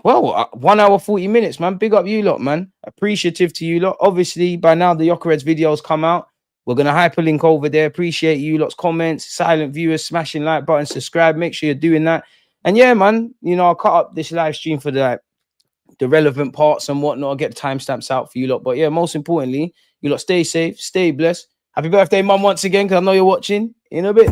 1 hour 40 minutes, man. Big up you lot, man. Appreciative to you lot. Obviously, by now the Gyökeres videos come out. We're going to hyperlink over there. Appreciate you lot's comments, silent viewers, smashing like button, subscribe. Make sure you're doing that. And yeah, man, you know, I'll cut up this live stream for the relevant parts and whatnot. I'll get the timestamps out for you lot. But yeah, most importantly, you lot stay safe, stay blessed. Happy birthday, mum, once again, because I know you're watching in a bit.